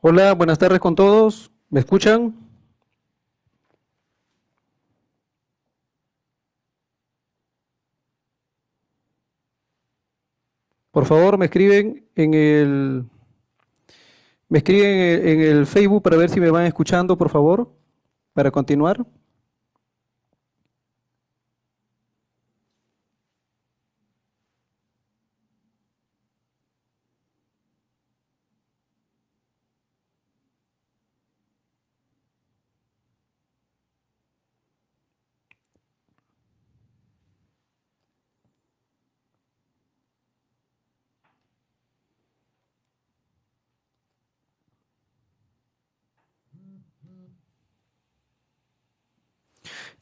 Hola, buenas tardes con todos. ¿Me escuchan? Por favor, me escriben en el Facebook para ver si me van escuchando, por favor, para continuar.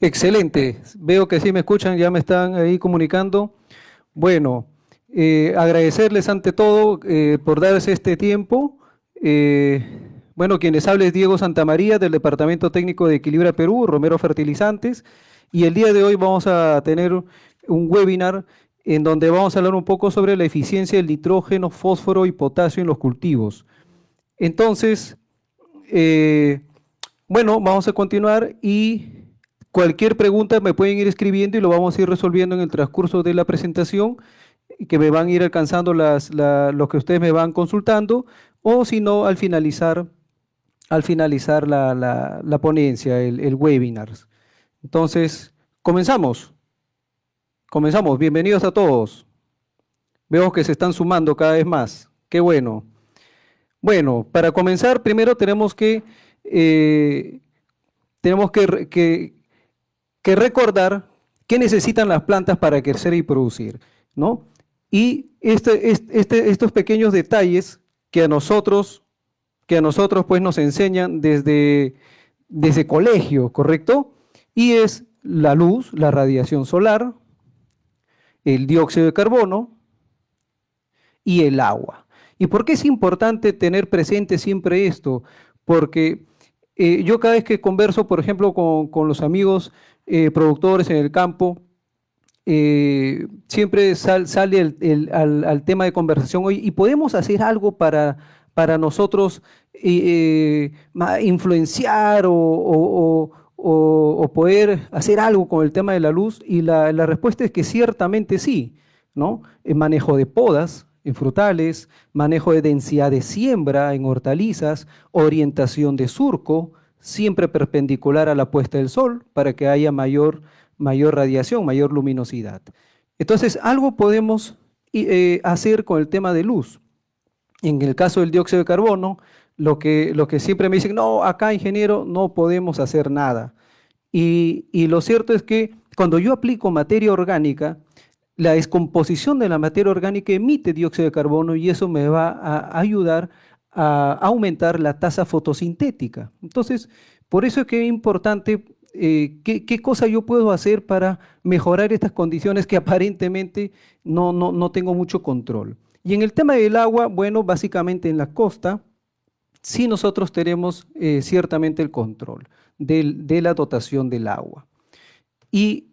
Excelente. Veo que sí me escuchan, ya me están ahí comunicando. Bueno, agradecerles ante todo por darse este tiempo. Bueno, quienes habla es Diego Santamaría del Departamento Técnico de Equilibra Perú, Romero Fertilizantes, y el día de hoy vamos a tener un webinar en donde vamos a hablar un poco sobre la eficiencia del nitrógeno, fósforo y potasio en los cultivos. Entonces, bueno, vamos a continuar y cualquier pregunta me pueden ir escribiendo y lo vamos a ir resolviendo en el transcurso de la presentación, que me van a ir alcanzando lo que ustedes me van consultando, o si no, al finalizar la ponencia, el webinar. Entonces, comenzamos. Comenzamos. Bienvenidos a todos. Veo que se están sumando cada vez más. Qué bueno. Bueno, para comenzar, primero tenemos que recordar qué necesitan las plantas para crecer y producir, ¿no? Y estos pequeños detalles que a nosotros pues nos enseñan desde colegio, ¿correcto? Y es la luz, la radiación solar, el dióxido de carbono y el agua. ¿Y por qué es importante tener presente siempre esto? Porque yo cada vez que converso, por ejemplo, con los amigos productores en el campo, siempre sale al tema de conversación hoy, y podemos hacer algo para nosotros influenciar o poder hacer algo con el tema de la luz, y la respuesta es que ciertamente sí, ¿no? El manejo de podas en frutales, manejo de densidad de siembra en hortalizas, orientación de surco, siempre perpendicular a la puesta del sol para que haya mayor radiación, mayor luminosidad. Entonces, algo podemos hacer con el tema de luz. En el caso del dióxido de carbono, lo que siempre me dicen, no, acá, ingeniero, no podemos hacer nada. Y lo cierto es que cuando yo aplico materia orgánica, la descomposición de la materia orgánica emite dióxido de carbono, y eso me va a ayudar a aumentar la tasa fotosintética. Entonces, por eso es que es importante qué cosa yo puedo hacer para mejorar estas condiciones que aparentemente no tengo mucho control. Y en el tema del agua, bueno, básicamente en la costa, sí nosotros tenemos ciertamente el control de la dotación del agua. Y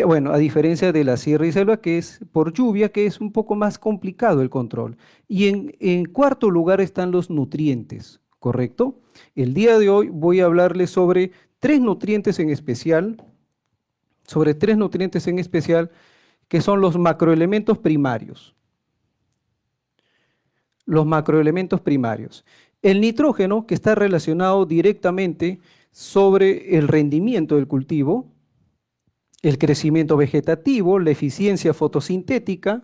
bueno, a diferencia de la sierra y selva, que es por lluvia, que es un poco más complicado el control. Y en cuarto lugar están los nutrientes, ¿correcto? El día de hoy voy a hablarles sobre tres nutrientes en especial, que son los macroelementos primarios. Los macroelementos primarios. El nitrógeno, que está relacionado directamente sobre el rendimiento del cultivo, el crecimiento vegetativo, la eficiencia fotosintética,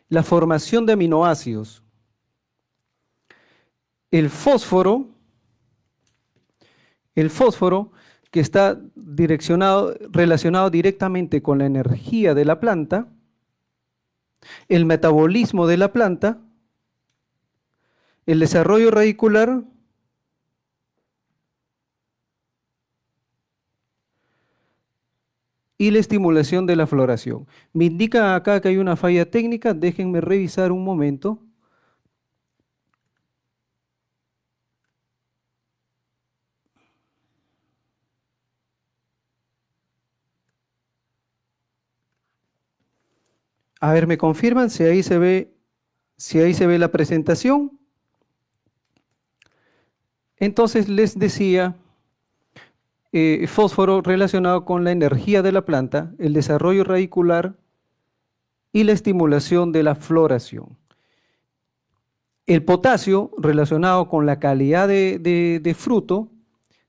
la formación de aminoácidos. El fósforo, que está relacionado directamente con la energía de la planta, el metabolismo de la planta, el desarrollo radicular y la estimulación de la floración. Me indica acá que hay una falla técnica, déjenme revisar un momento. A ver, ¿me confirman si ahí se ve la presentación? Entonces les decía, fósforo relacionado con la energía de la planta, el desarrollo radicular y la estimulación de la floración. El potasio relacionado con la calidad de fruto,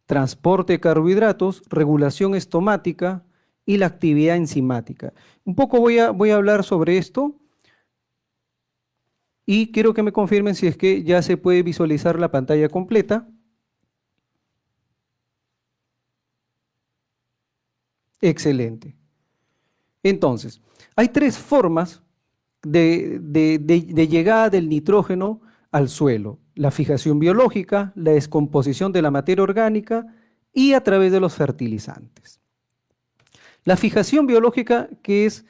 transporte de carbohidratos, regulación estomática y la actividad enzimática. Un poco voy a hablar sobre esto, y quiero que me confirmen si es que ya se puede visualizar la pantalla completa. Excelente. Entonces, hay tres formas de llegada del nitrógeno al suelo: la fijación biológica, la descomposición de la materia orgánica y a través de los fertilizantes. La fijación biológica, que es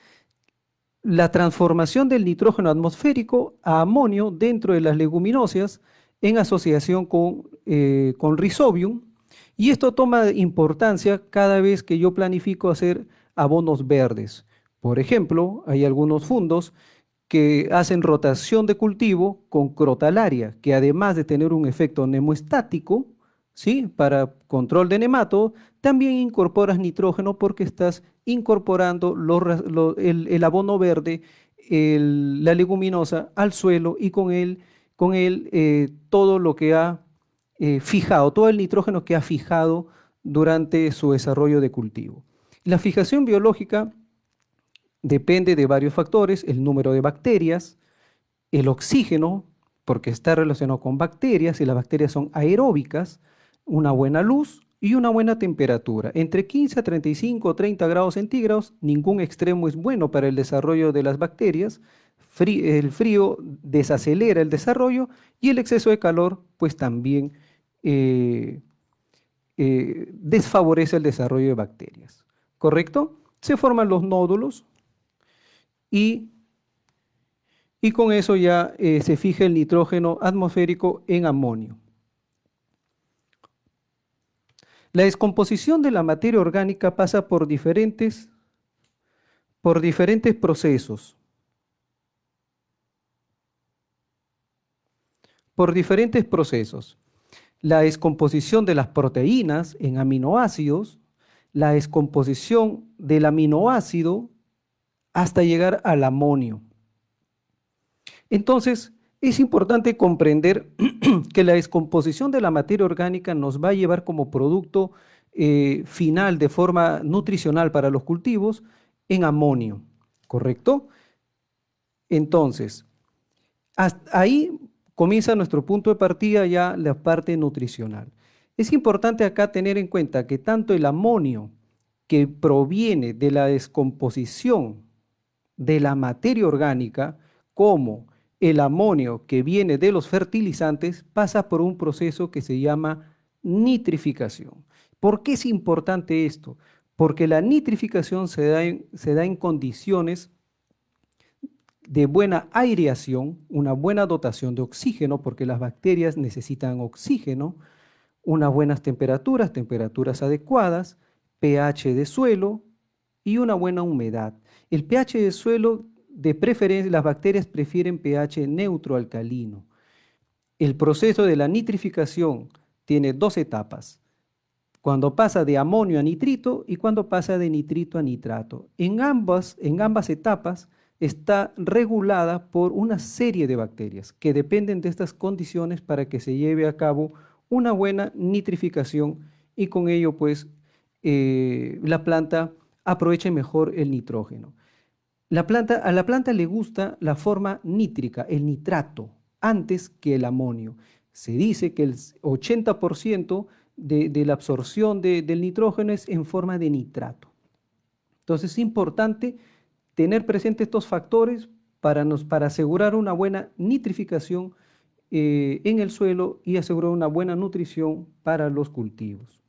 la transformación del nitrógeno atmosférico a amonio dentro de las leguminosas en asociación con Rhizobium. Y esto toma importancia cada vez que yo planifico hacer abonos verdes. Por ejemplo, hay algunos fundos que hacen rotación de cultivo con crotalaria, que además de tener un efecto nemoestático, ¿sí? Para control de nemato, también incorporas nitrógeno porque estás incorporando el abono verde, la leguminosa al suelo y con él todo lo que ha fijado, todo el nitrógeno que ha fijado durante su desarrollo de cultivo. La fijación biológica depende de varios factores: el número de bacterias, el oxígeno, porque está relacionado con bacterias y las bacterias son aeróbicas, una buena luz y una buena temperatura. Entre 15 a 35 o 30 grados centígrados, ningún extremo es bueno para el desarrollo de las bacterias. El frío desacelera el desarrollo y el exceso de calor pues también eh, desfavorece el desarrollo de bacterias. ¿Correcto? Se forman los nódulos y con eso ya se fija el nitrógeno atmosférico en amonio. La descomposición de la materia orgánica pasa por diferentes procesos. La descomposición de las proteínas en aminoácidos, la descomposición del aminoácido hasta llegar al amonio. Entonces, es importante comprender que la descomposición de la materia orgánica nos va a llevar como producto final de forma nutricional para los cultivos en amonio, ¿correcto? Entonces, hasta ahí comienza nuestro punto de partida, ya la parte nutricional. Es importante acá tener en cuenta que tanto el amonio que proviene de la descomposición de la materia orgánica como el amonio que viene de los fertilizantes pasa por un proceso que se llama nitrificación. ¿Por qué es importante esto? Porque la nitrificación se da en condiciones de buena aireación, una buena dotación de oxígeno, porque las bacterias necesitan oxígeno, unas buenas temperaturas, temperaturas adecuadas, pH de suelo y una buena humedad. El pH de suelo, de preferencia, las bacterias prefieren pH neutro alcalino. El proceso de la nitrificación tiene dos etapas: cuando pasa de amonio a nitrito y cuando pasa de nitrito a nitrato. En ambas etapas está regulada por una serie de bacterias que dependen de estas condiciones para que se lleve a cabo una buena nitrificación y con ello pues la planta aproveche mejor el nitrógeno. A la planta le gusta la forma nítrica, el nitrato, antes que el amonio. Se dice que el 80% de la absorción del nitrógeno es en forma de nitrato. Entonces es importante tener presentes estos factores para asegurar una buena nitrificación en el suelo y asegurar una buena nutrición para los cultivos.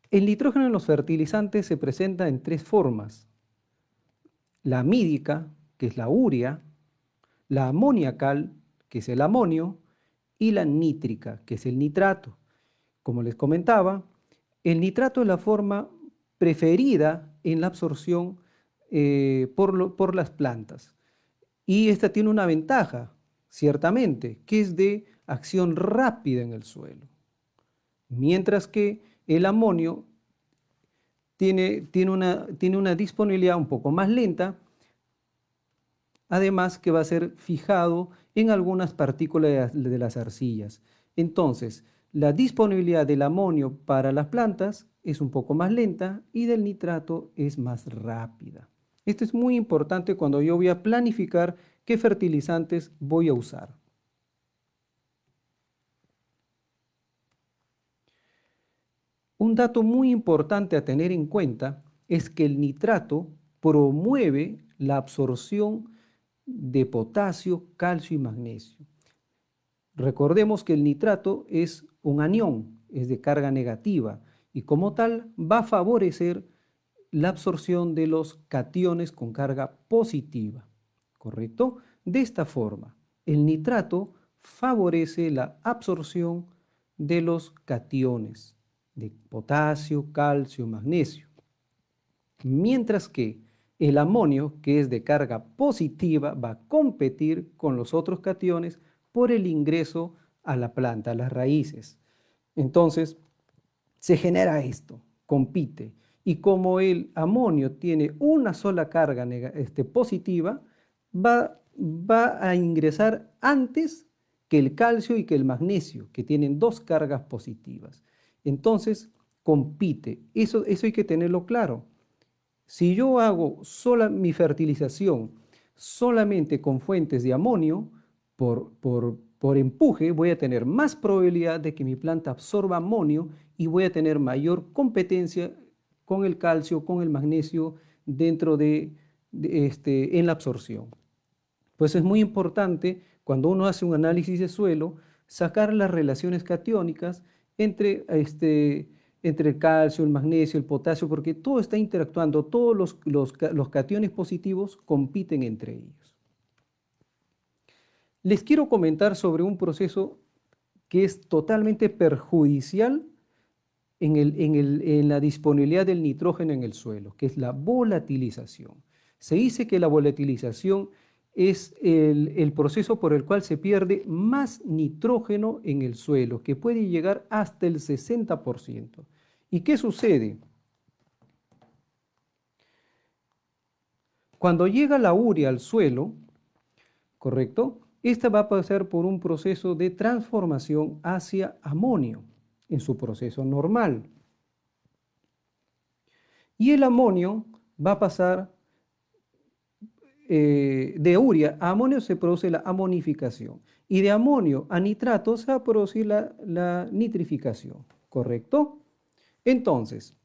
El nitrógeno en los fertilizantes se presenta en tres formas: la amídica, que es la urea; la amoniacal, que es el amonio; y la nítrica, que es el nitrato. Como les comentaba, el nitrato es la forma preferida en la absorción por las plantas. Y esta tiene una ventaja, ciertamente, que es de acción rápida en el suelo. Mientras que el amonio tiene una disponibilidad un poco más lenta, además que va a ser fijado en algunas partículas de las arcillas. Entonces, la disponibilidad del amonio para las plantas es un poco más lenta y del nitrato es más rápida. Esto es muy importante cuando yo voy a planificar qué fertilizantes voy a usar. Un dato muy importante a tener en cuenta es que el nitrato promueve la absorción de potasio, calcio y magnesio. Recordemos que el nitrato es un anión, es de carga negativa y como tal va a favorecer la absorción de los cationes con carga positiva, ¿correcto? De esta forma, el nitrato favorece la absorción de los cationes de potasio, calcio, magnesio, mientras que el amonio, que es de carga positiva, va a competir con los otros cationes por el ingreso a la planta, a las raíces. Entonces, se genera esto, compite. Y como el amonio tiene una sola carga positiva, va a ingresar antes que el calcio y que el magnesio, que tienen dos cargas positivas. Entonces, compite. Eso hay que tenerlo claro. Si yo hago mi fertilización solamente con fuentes de amonio, por empuje, voy a tener más probabilidad de que mi planta absorba amonio y voy a tener mayor competencia con el calcio, con el magnesio dentro en la absorción. Pues es muy importante cuando uno hace un análisis de suelo, sacar las relaciones catiónicas entre el calcio, el magnesio, el potasio, porque todo está interactuando, todos los cationes positivos compiten entre ellos. Les quiero comentar sobre un proceso que es totalmente perjudicial en la disponibilidad del nitrógeno en el suelo, que es la volatilización. Se dice que la volatilización es el proceso por el cual se pierde más nitrógeno en el suelo, que puede llegar hasta el 60%. ¿Y qué sucede? Cuando llega la urea al suelo, ¿correcto? Esta va a pasar por un proceso de transformación hacia amonio en su proceso normal. Y el amonio va a pasar de urea a amonio, se produce la amonificación. Y de amonio a nitrato se va a producir la nitrificación, ¿correcto? Entonces,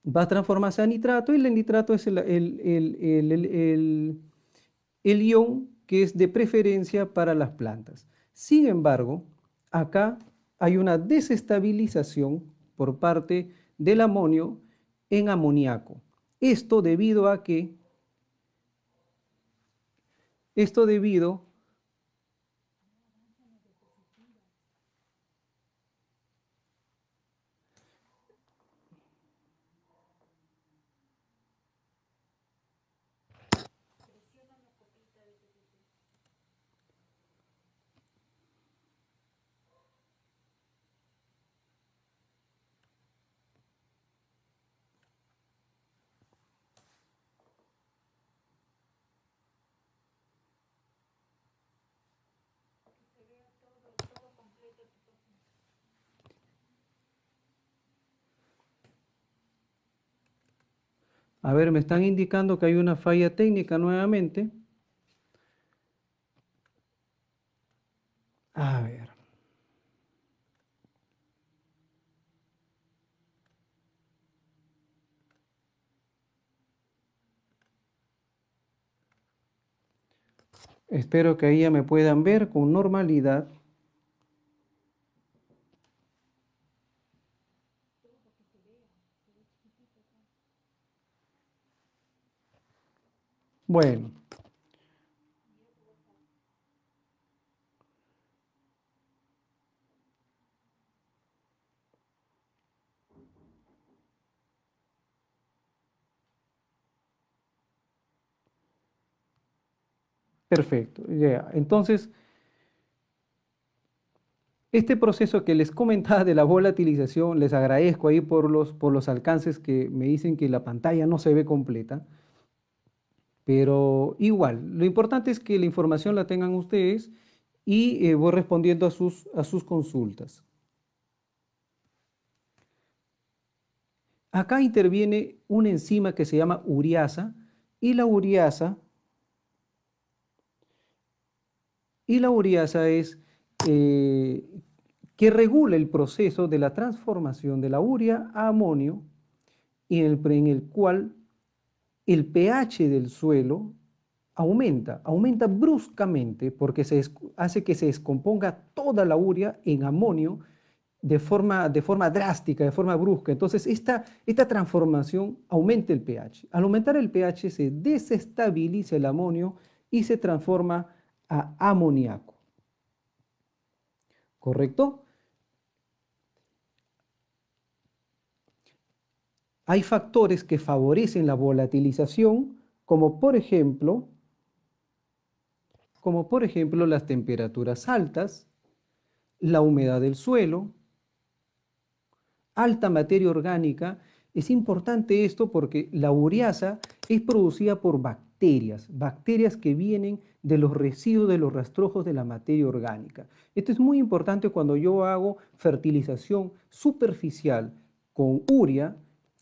va a transformarse a nitrato y el nitrato es el ion que es de preferencia para las plantas. Sin embargo, acá hay una desestabilización por parte del amonio en amoníaco. Esto debido a que Esto debido A ver, me están indicando que hay una falla técnica nuevamente. A ver. Espero que ahí ya me puedan ver con normalidad. Bueno. Perfecto. Ya. Entonces, este proceso que les comentaba de la volatilización, les agradezco ahí por los alcances que me dicen que la pantalla no se ve completa, pero igual, lo importante es que la información la tengan ustedes y voy respondiendo a sus consultas. Acá interviene una enzima que se llama ureasa y la ureasa es que regula el proceso de la transformación de la urea a amonio en el cual el pH del suelo aumenta bruscamente porque hace que se descomponga toda la urea en amonio de forma drástica, de forma brusca. Entonces, esta transformación aumenta el pH. Al aumentar el pH se desestabiliza el amonio y se transforma a amoníaco. ¿Correcto? Hay factores que favorecen la volatilización, como por ejemplo las temperaturas altas, la humedad del suelo, alta materia orgánica. Es importante esto porque la ureasa es producida por bacterias, bacterias que vienen de los residuos de los rastrojos de la materia orgánica. Esto es muy importante cuando yo hago fertilización superficial con urea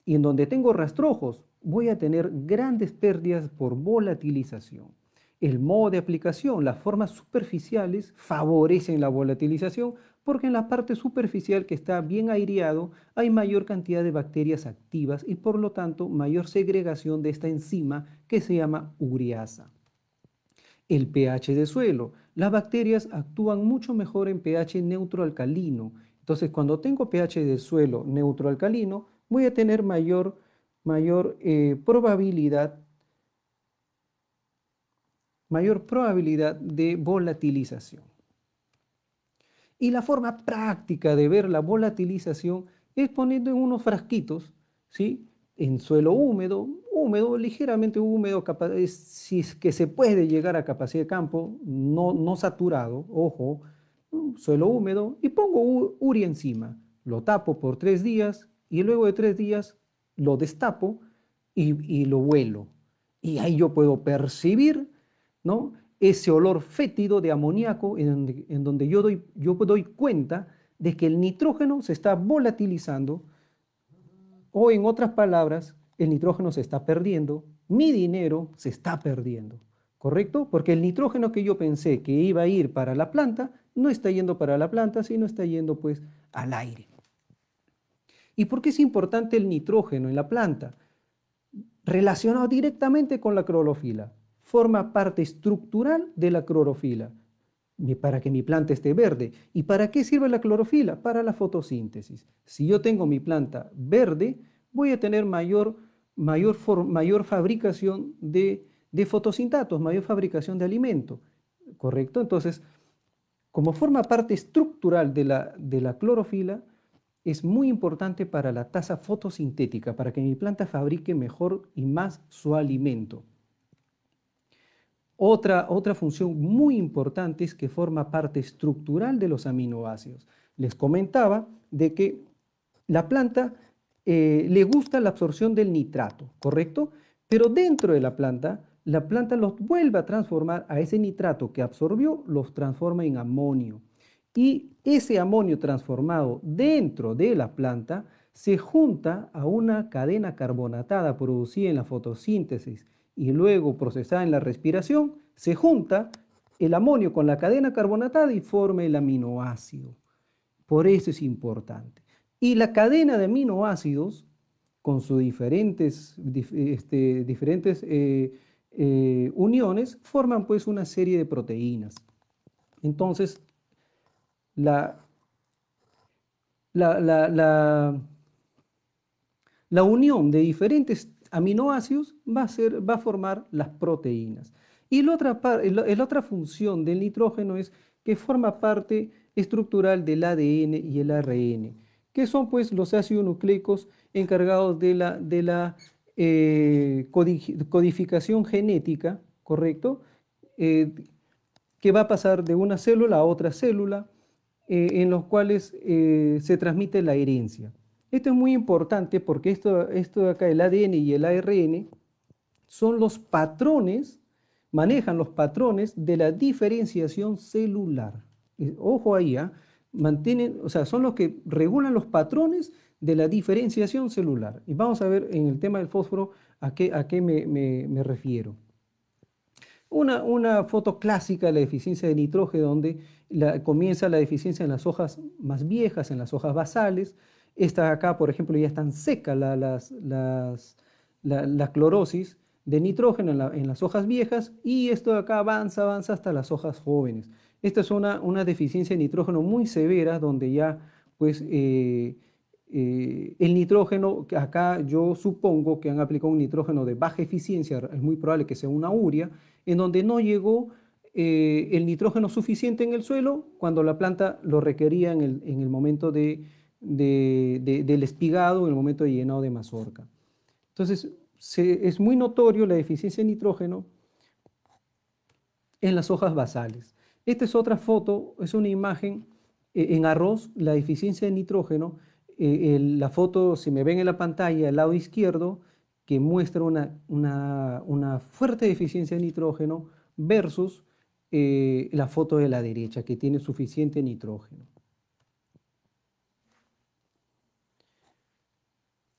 y en donde tengo rastrojos, voy a tener grandes pérdidas por volatilización. El modo de aplicación, las formas superficiales favorecen la volatilización porque en la parte superficial que está bien aireado hay mayor cantidad de bacterias activas y por lo tanto mayor segregación de esta enzima que se llama ureasa. El pH de suelo. Las bacterias actúan mucho mejor en pH neutro alcalino. Entonces, cuando tengo pH de suelo neutro alcalino, voy a tener mayor probabilidad de volatilización. Y la forma práctica de ver la volatilización es poniendo en unos frasquitos, ¿sí? En suelo húmedo, ligeramente húmedo, si es que se puede llegar a capacidad de campo, no saturado, ojo, suelo húmedo, y pongo urea encima. Lo tapo por 3 días y luego de 3 días lo destapo y lo huelo. Y ahí yo puedo percibir, ¿no?, ese olor fétido de amoníaco en donde yo doy cuenta de que el nitrógeno se está volatilizando, o en otras palabras, el nitrógeno se está perdiendo, mi dinero se está perdiendo, ¿correcto? Porque el nitrógeno que yo pensé que iba a ir para la planta, no está yendo para la planta, sino está yendo pues al aire. ¿Y por qué es importante el nitrógeno en la planta? Relacionado directamente con la clorofila. Forma parte estructural de la clorofila para que mi planta esté verde. ¿Y para qué sirve la clorofila? Para la fotosíntesis. Si yo tengo mi planta verde, voy a tener mayor fabricación de fotosintatos, mayor fabricación de alimento, ¿correcto? Entonces, como forma parte estructural de la clorofila, es muy importante para la tasa fotosintética, para que mi planta fabrique mejor y más su alimento. Otra función muy importante es que forma parte estructural de los aminoácidos. Les comentaba de que la planta le gusta la absorción del nitrato, ¿correcto? Pero dentro de la planta los vuelve a transformar a ese nitrato que absorbió, los transforma en amonio. Y ese amonio transformado dentro de la planta se junta a una cadena carbonatada producida en la fotosíntesis y luego procesada en la respiración, se junta el amonio con la cadena carbonatada y forma el aminoácido. Por eso es importante. Y la cadena de aminoácidos, con sus diferentes uniones, forman pues una serie de proteínas. Entonces, la unión de diferentes aminoácidos va a formar las proteínas. Y la otra función del nitrógeno es que forma parte estructural del ADN y el ARN, que son pues los ácidos nucleicos encargados de la codificación genética, ¿correcto? Que va a pasar de una célula a otra célula, en los cuales se transmite la herencia. Esto es muy importante porque esto de acá, el ADN y el ARN, son los patrones, manejan los patrones de la diferenciación celular. Ojo ahí, son los que regulan los patrones de la diferenciación celular. Y vamos a ver en el tema del fósforo a qué me refiero. Una foto clásica de la deficiencia de nitrógeno, donde comienza la deficiencia en las hojas más viejas, en las hojas basales. Estas acá, por ejemplo, ya están secas la clorosis de nitrógeno en las hojas viejas, y esto de acá avanza hasta las hojas jóvenes. Esta es una deficiencia de nitrógeno muy severa, donde ya pues el nitrógeno, que acá yo supongo que han aplicado un nitrógeno de baja eficiencia, es muy probable que sea una urea, en donde no llegó el nitrógeno suficiente en el suelo cuando la planta lo requería en el momento del espigado, en el momento de llenado de mazorca. Entonces, es muy notorio la deficiencia de nitrógeno en las hojas basales. Esta es otra foto, es una imagen en arroz, la deficiencia de nitrógeno. La foto, si me ven en la pantalla, al lado izquierdo, que muestra una fuerte deficiencia de nitrógeno versus la foto de la derecha, que tiene suficiente nitrógeno.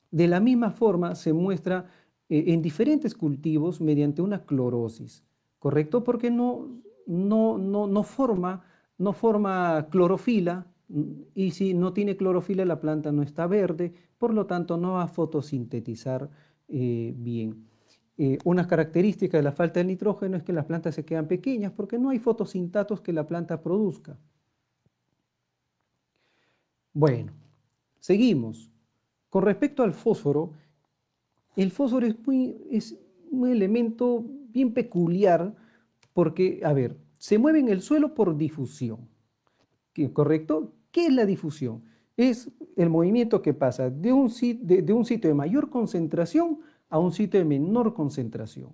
De la misma forma se muestra en diferentes cultivos mediante una clorosis, ¿correcto? Porque no forma clorofila, y si no tiene clorofila la planta no está verde, por lo tanto no va a fotosintetizar bien. Una característica de la falta de nitrógeno es que las plantas se quedan pequeñas porque no hay fotosintatos que la planta produzca. Bueno, seguimos. Con respecto al fósforo, el fósforo es un elemento bien peculiar porque, a ver, se mueve en el suelo por difusión, ¿correcto? ¿Qué es la difusión? Es el movimiento que pasa de un sitio de mayor concentración a un sitio de menor concentración.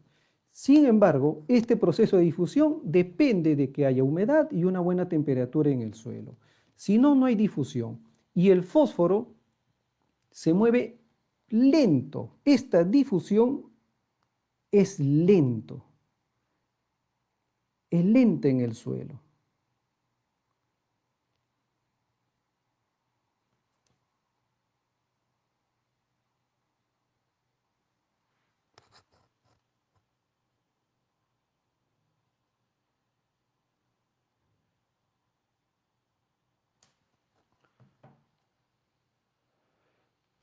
Sin embargo, este proceso de difusión depende de que haya humedad y una buena temperatura en el suelo. Si no, no hay difusión. Y el fósforo se mueve lento. Esta difusión es lenta en el suelo.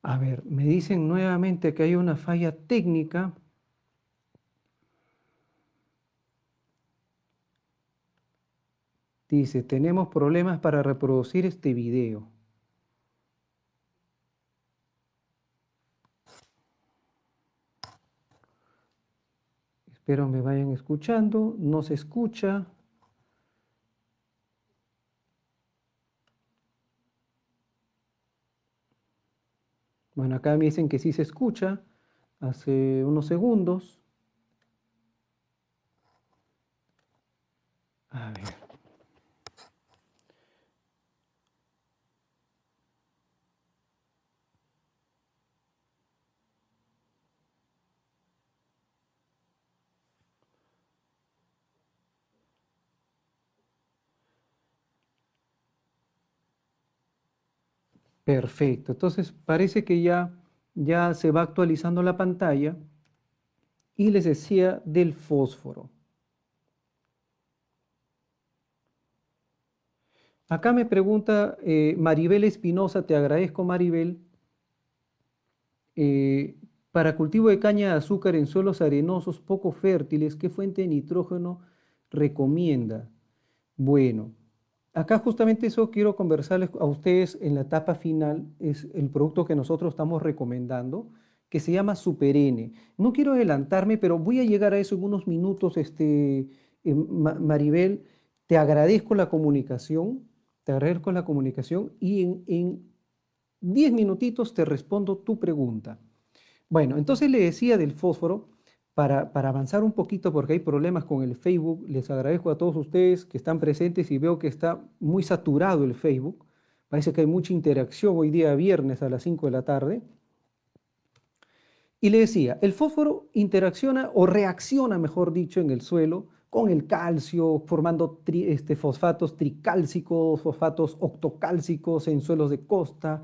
A ver, me dicen nuevamente que hay una falla técnica. Dice, tenemos problemas para reproducir este video. Espero me vayan escuchando. No se escucha. Bueno, acá me dicen que sí se escucha. Hace unos segundos. A ver. Perfecto. Entonces parece que ya se va actualizando la pantalla. Y les decía del fósforo. Acá me pregunta Maribel Espinosa, te agradezco Maribel, para cultivo de caña de azúcar en suelos arenosos poco fértiles, ¿qué fuente de nitrógeno recomienda? Bueno, acá justamente eso quiero conversarles a ustedes en la etapa final, es el producto que nosotros estamos recomendando, que se llama Super N. No quiero adelantarme, pero voy a llegar a eso en unos minutos, Maribel, te agradezco la comunicación, y en 10 minutitos te respondo tu pregunta. Bueno, entonces le decía del fósforo, para avanzar un poquito porque hay problemas con el Facebook, les agradezco a todos ustedes que están presentes y veo que está muy saturado el Facebook. Parece que hay mucha interacción hoy día viernes a las 5 de la tarde. Y le decía, el fósforo interacciona o reacciona, mejor dicho, en el suelo con el calcio, formando fosfatos tricálcicos, fosfatos octocálcicos en suelos de costa,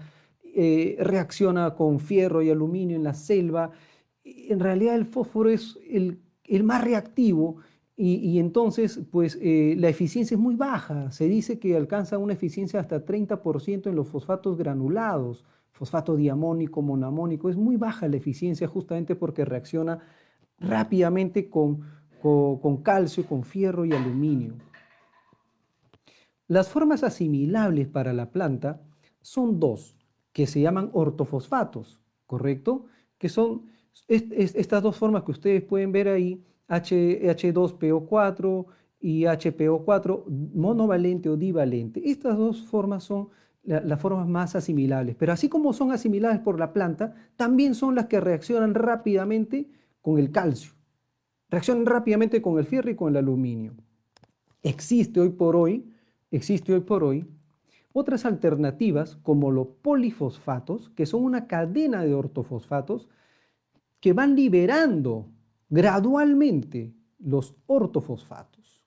reacciona con fierro y aluminio en la selva. En realidad el fósforo es el más reactivo y entonces pues la eficiencia es muy baja. Se dice que alcanza una eficiencia hasta 30% en los fosfatos granulados, fosfato diamónico, monamónico. Es muy baja la eficiencia justamente porque reacciona rápidamente con calcio, con fierro y aluminio. Las formas asimilables para la planta son dos, que se llaman ortofosfatos, ¿correcto? Que son estas dos formas que ustedes pueden ver ahí, H2PO4 y HPO4, monovalente o divalente. Estas dos formas son las formas más asimilables, pero así como son asimilables por la planta, también son las que reaccionan rápidamente con el calcio, reaccionan rápidamente con el fierro y con el aluminio. Existe hoy por hoy, existe hoy por hoy otras alternativas como los polifosfatos, que son una cadena de ortofosfatos que van liberando gradualmente los ortofosfatos.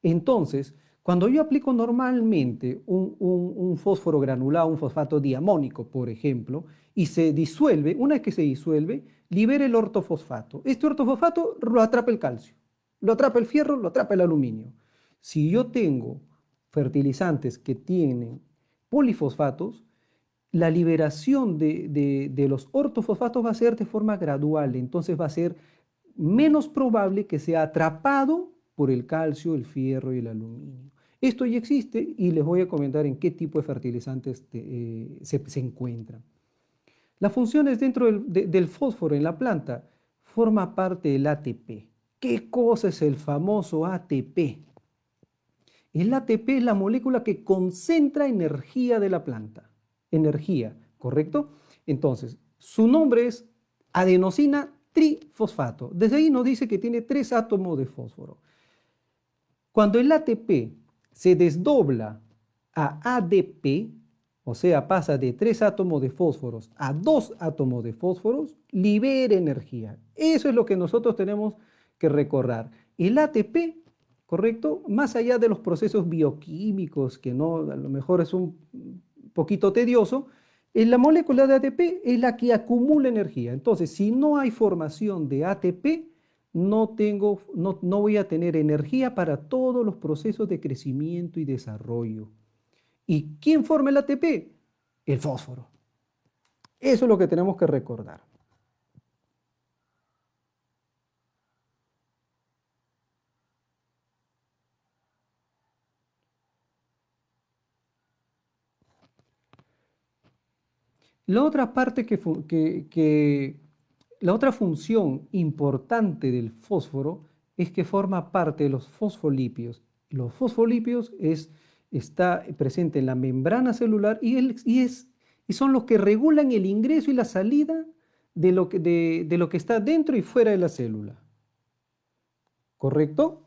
Entonces, cuando yo aplico normalmente un fósforo granulado, un fosfato diamónico, por ejemplo, y se disuelve, una vez que se disuelve, libera el ortofosfato. Este ortofosfato lo atrapa el calcio, lo atrapa el fierro, lo atrapa el aluminio. Si yo tengo fertilizantes que tienen polifosfatos, la liberación de los ortofosfatos va a ser de forma gradual, entonces va a ser menos probable que sea atrapado por el calcio, el fierro y el aluminio. Esto ya existe y les voy a comentar en qué tipo de fertilizantes se encuentran. Las funciones dentro del fósforo en la planta forma parte del ATP. ¿Qué cosa es el famoso ATP? El ATP es la molécula que concentra energía de la planta. Energía, ¿correcto? Entonces, su nombre es adenosina trifosfato. Desde ahí nos dice que tiene 3 átomos de fósforo. Cuando el ATP se desdobla a ADP, o sea, pasa de 3 átomos de fósforos a 2 átomos de fósforos, libera energía. Eso es lo que nosotros tenemos que recordar. El ATP, ¿correcto? Más allá de los procesos bioquímicos, que no, a lo mejor es un poquito tedioso, la molécula de ATP es la que acumula energía. Entonces, si no hay formación de ATP, no voy a tener energía para todos los procesos de crecimiento y desarrollo. ¿Y quién forma el ATP? El fósforo. Eso es lo que tenemos que recordar. La otra parte la otra función importante del fósforo es que forma parte de los fosfolípidos. Los fosfolípidos está presente en la membrana celular y son los que regulan el ingreso y la salida de lo que está dentro y fuera de la célula. ¿Correcto?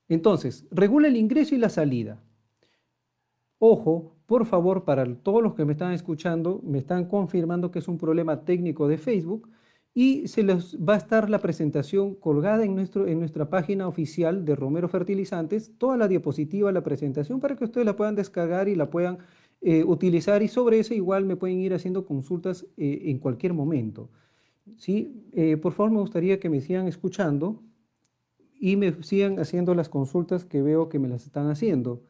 Entonces, regula el ingreso y la salida. Ojo, por favor, para todos los que me están escuchando, me están confirmando que es un problema técnico de Facebook y se les va a estar la presentación colgada en nuestra página oficial de Romero Fertilizantes, toda la diapositiva, la presentación para que ustedes la puedan descargar y la puedan utilizar y sobre eso igual me pueden ir haciendo consultas en cualquier momento. ¿Sí? Por favor, me gustaría que me sigan escuchando y me sigan haciendo las consultas que veo que me las están haciendo.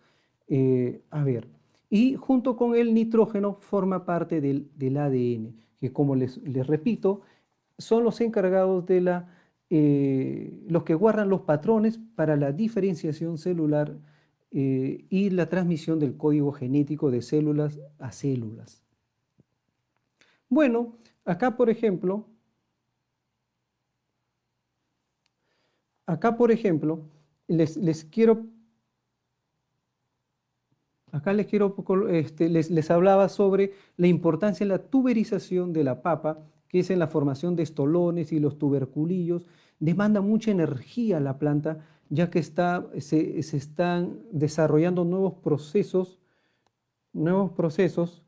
A ver, y junto con el nitrógeno forma parte del ADN, que como les repito, son los encargados de los que guardan los patrones para la diferenciación celular y la transmisión del código genético de células a células. Bueno, acá por ejemplo, les quiero Acá les hablaba sobre la importancia de la tuberización de la papa, que es en la formación de estolones y los tuberculillos. Demanda mucha energía la planta, ya que se están desarrollando nuevos procesos, nuevos procesos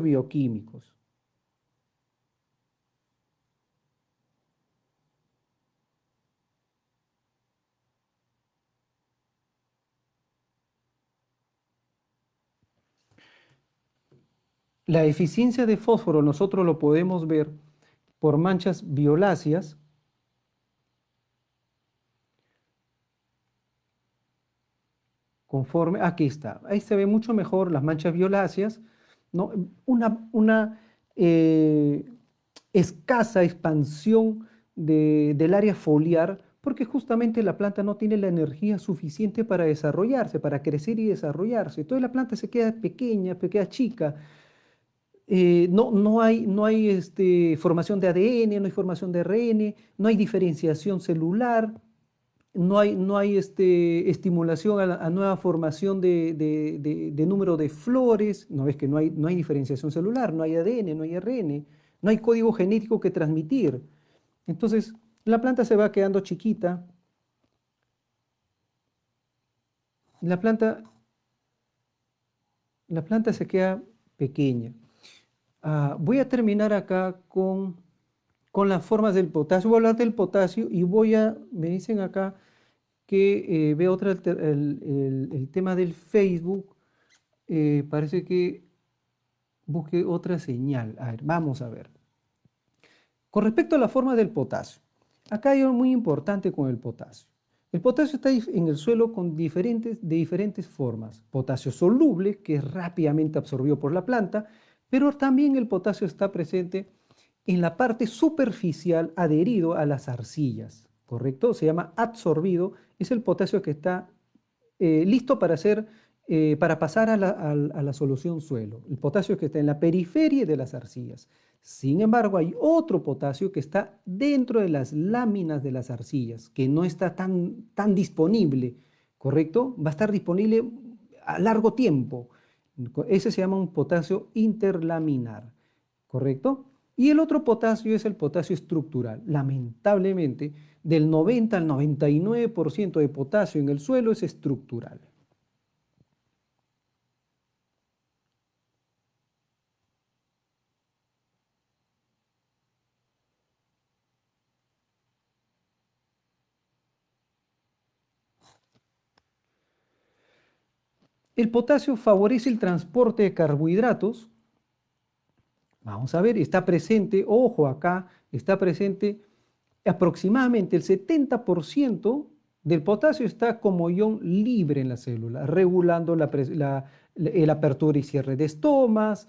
bioquímicos. La eficiencia de fósforo nosotros lo podemos ver por manchas violáceas. Aquí está, ahí se ve mucho mejor las manchas violáceas, ¿no? Eh, escasa expansión del área foliar, porque justamente la planta no tiene la energía suficiente para desarrollarse, para crecer y desarrollarse. Entonces la planta se queda pequeña, pequeña, chica. No hay formación de ADN, no hay formación de RN, no hay diferenciación celular, no hay estimulación a nueva formación de número de flores. No ves que no hay diferenciación celular, no hay ADN, no hay RN, no hay código genético que transmitir. Entonces, la planta se va quedando chiquita. La planta, la planta se queda pequeña. Voy a terminar acá con las formas del potasio. Voy a hablar del potasio y me dicen acá que veo el tema del Facebook. Parece que busque otra señal. A ver, vamos a ver. Con respecto a la forma del potasio, acá hay algo muy importante con el potasio. El potasio está en el suelo de diferentes formas. Potasio soluble, que es rápidamente absorbido por la planta, pero también el potasio está presente en la parte superficial adherido a las arcillas, ¿correcto? Se llama adsorbido, es el potasio que está listo para pasar a la solución suelo. El potasio que está en la periferia de las arcillas. Sin embargo, hay otro potasio que está dentro de las láminas de las arcillas, que no está tan disponible, ¿correcto? Va a estar disponible a largo tiempo. Ese se llama un potasio interlaminar, ¿correcto? Y el otro potasio es el potasio estructural. Lamentablemente, del 90 al 99% de potasio en el suelo es estructural. El potasio favorece el transporte de carbohidratos. Vamos a ver, está presente, ojo acá, está presente aproximadamente el 70% del potasio está como ion libre en la célula, regulando la apertura y cierre de estomas,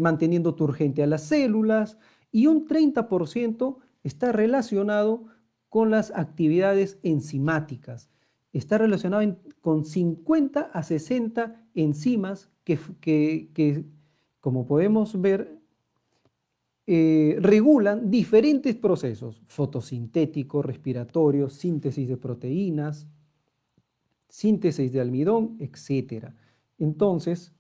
manteniendo turgente a las células, y un 30% está relacionado con las actividades enzimáticas. Está relacionado con 50 a 60 enzimas que, como podemos ver, regulan diferentes procesos, fotosintéticos, respiratorios, síntesis de proteínas, síntesis de almidón, etc. Entonces,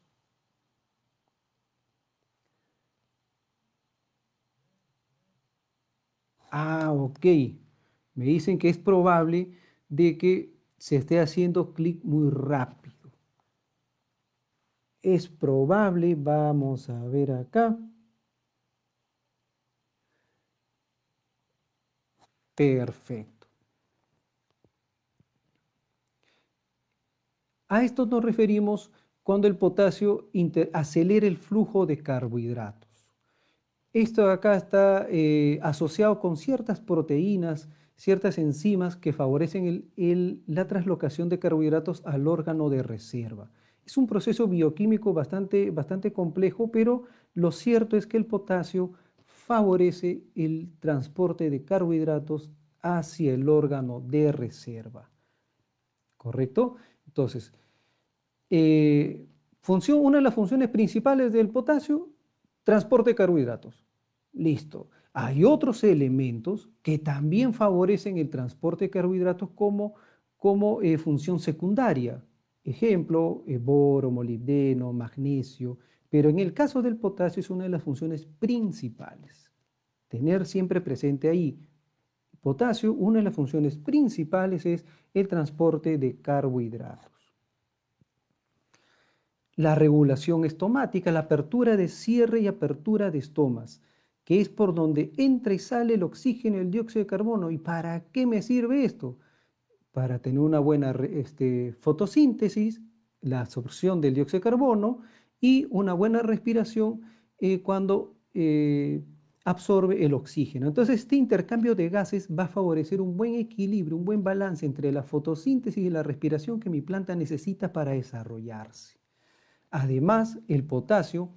ok, me dicen que es probable de que se esté haciendo clic muy rápido. Es probable, vamos a ver acá. Perfecto. A esto nos referimos cuando el potasio acelera el flujo de carbohidratos. Esto de acá está asociado con ciertas proteínas, ciertas enzimas que favorecen la translocación de carbohidratos al órgano de reserva. Es un proceso bioquímico bastante complejo, pero lo cierto es que el potasio favorece el transporte de carbohidratos hacia el órgano de reserva. ¿Correcto? Entonces, una de las funciones principales del potasio, transporte de carbohidratos. Listo. Hay otros elementos que también favorecen el transporte de carbohidratos como función secundaria. Ejemplo, boro, molibdeno, magnesio. Pero en el caso del potasio es una de las funciones principales. Tener siempre presente ahí. Potasio, una de las funciones principales es el transporte de carbohidratos. La regulación estomática, la apertura de cierre y apertura de estomas, que es por donde entra y sale el oxígeno y el dióxido de carbono. ¿Y para qué me sirve esto? Para tener una buena fotosíntesis, la absorción del dióxido de carbono y una buena respiración cuando absorbe el oxígeno. Entonces, este intercambio de gases va a favorecer un buen equilibrio, un buen balance entre la fotosíntesis y la respiración que mi planta necesita para desarrollarse. Además, el potasio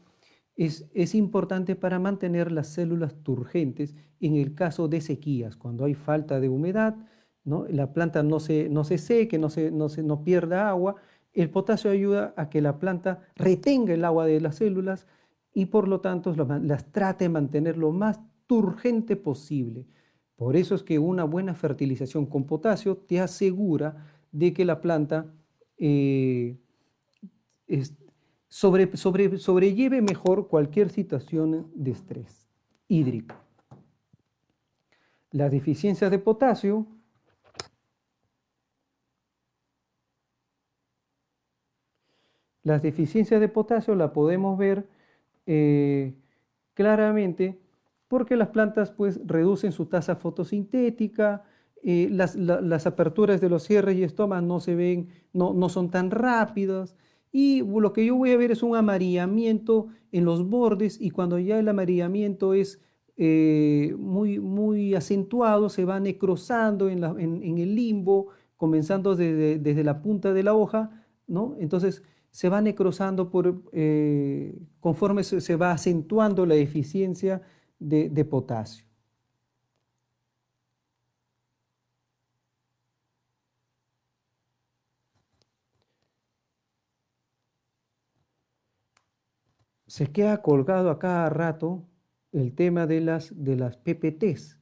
es importante para mantener las células turgentes en el caso de sequías, cuando hay falta de humedad, ¿no? La planta no se seque, no pierda agua. El potasio ayuda a que la planta retenga el agua de las células y por lo tanto las trate de mantener lo más turgente posible. Por eso es que una buena fertilización con potasio te asegura de que la planta eh, es- sobrelleve mejor cualquier situación de estrés hídrico. Las deficiencias de potasio, las deficiencias de potasio la podemos ver eh, claramente porque las plantas pues reducen su tasa fotosintética, las aperturas de los cierres y estomas no se ven, no son tan rápidas y lo que yo voy a ver es un amarillamiento en los bordes y cuando ya el amarillamiento es muy acentuado, se va necrosando en el limbo, comenzando desde la punta de la hoja, ¿no? Entonces se va necrosando conforme se va acentuando la eficiencia de potasio. Se queda colgado a cada rato el tema de las PPTs.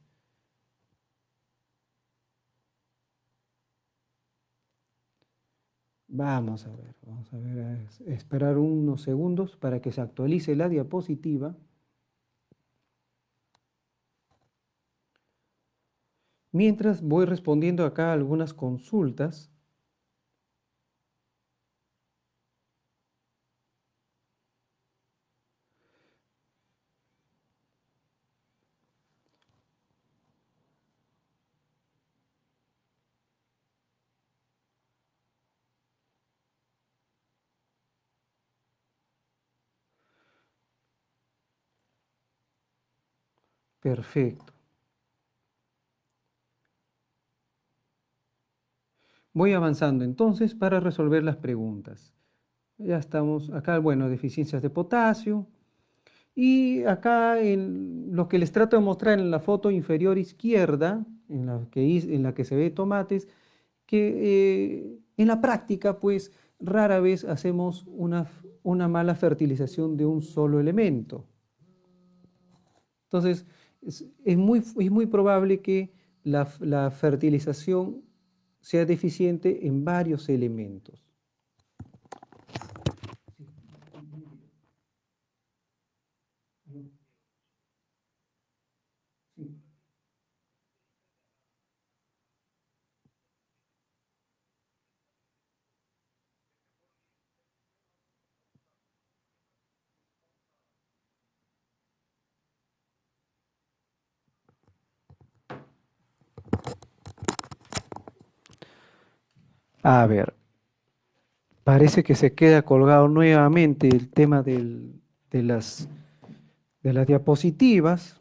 Vamos a ver, a esperar unos segundos para que se actualice la diapositiva. Mientras voy respondiendo acá algunas consultas. Perfecto. Voy avanzando entonces para resolver las preguntas. Ya estamos acá, bueno, deficiencias de potasio. Y acá lo que les trato de mostrar en la foto inferior izquierda, en la que se ve tomates, que en la práctica, pues, rara vez hacemos una mala fertilización de un solo elemento. Entonces, es muy probable que la fertilización sea deficiente en varios elementos. A ver, parece que se queda colgado nuevamente el tema de de las diapositivas.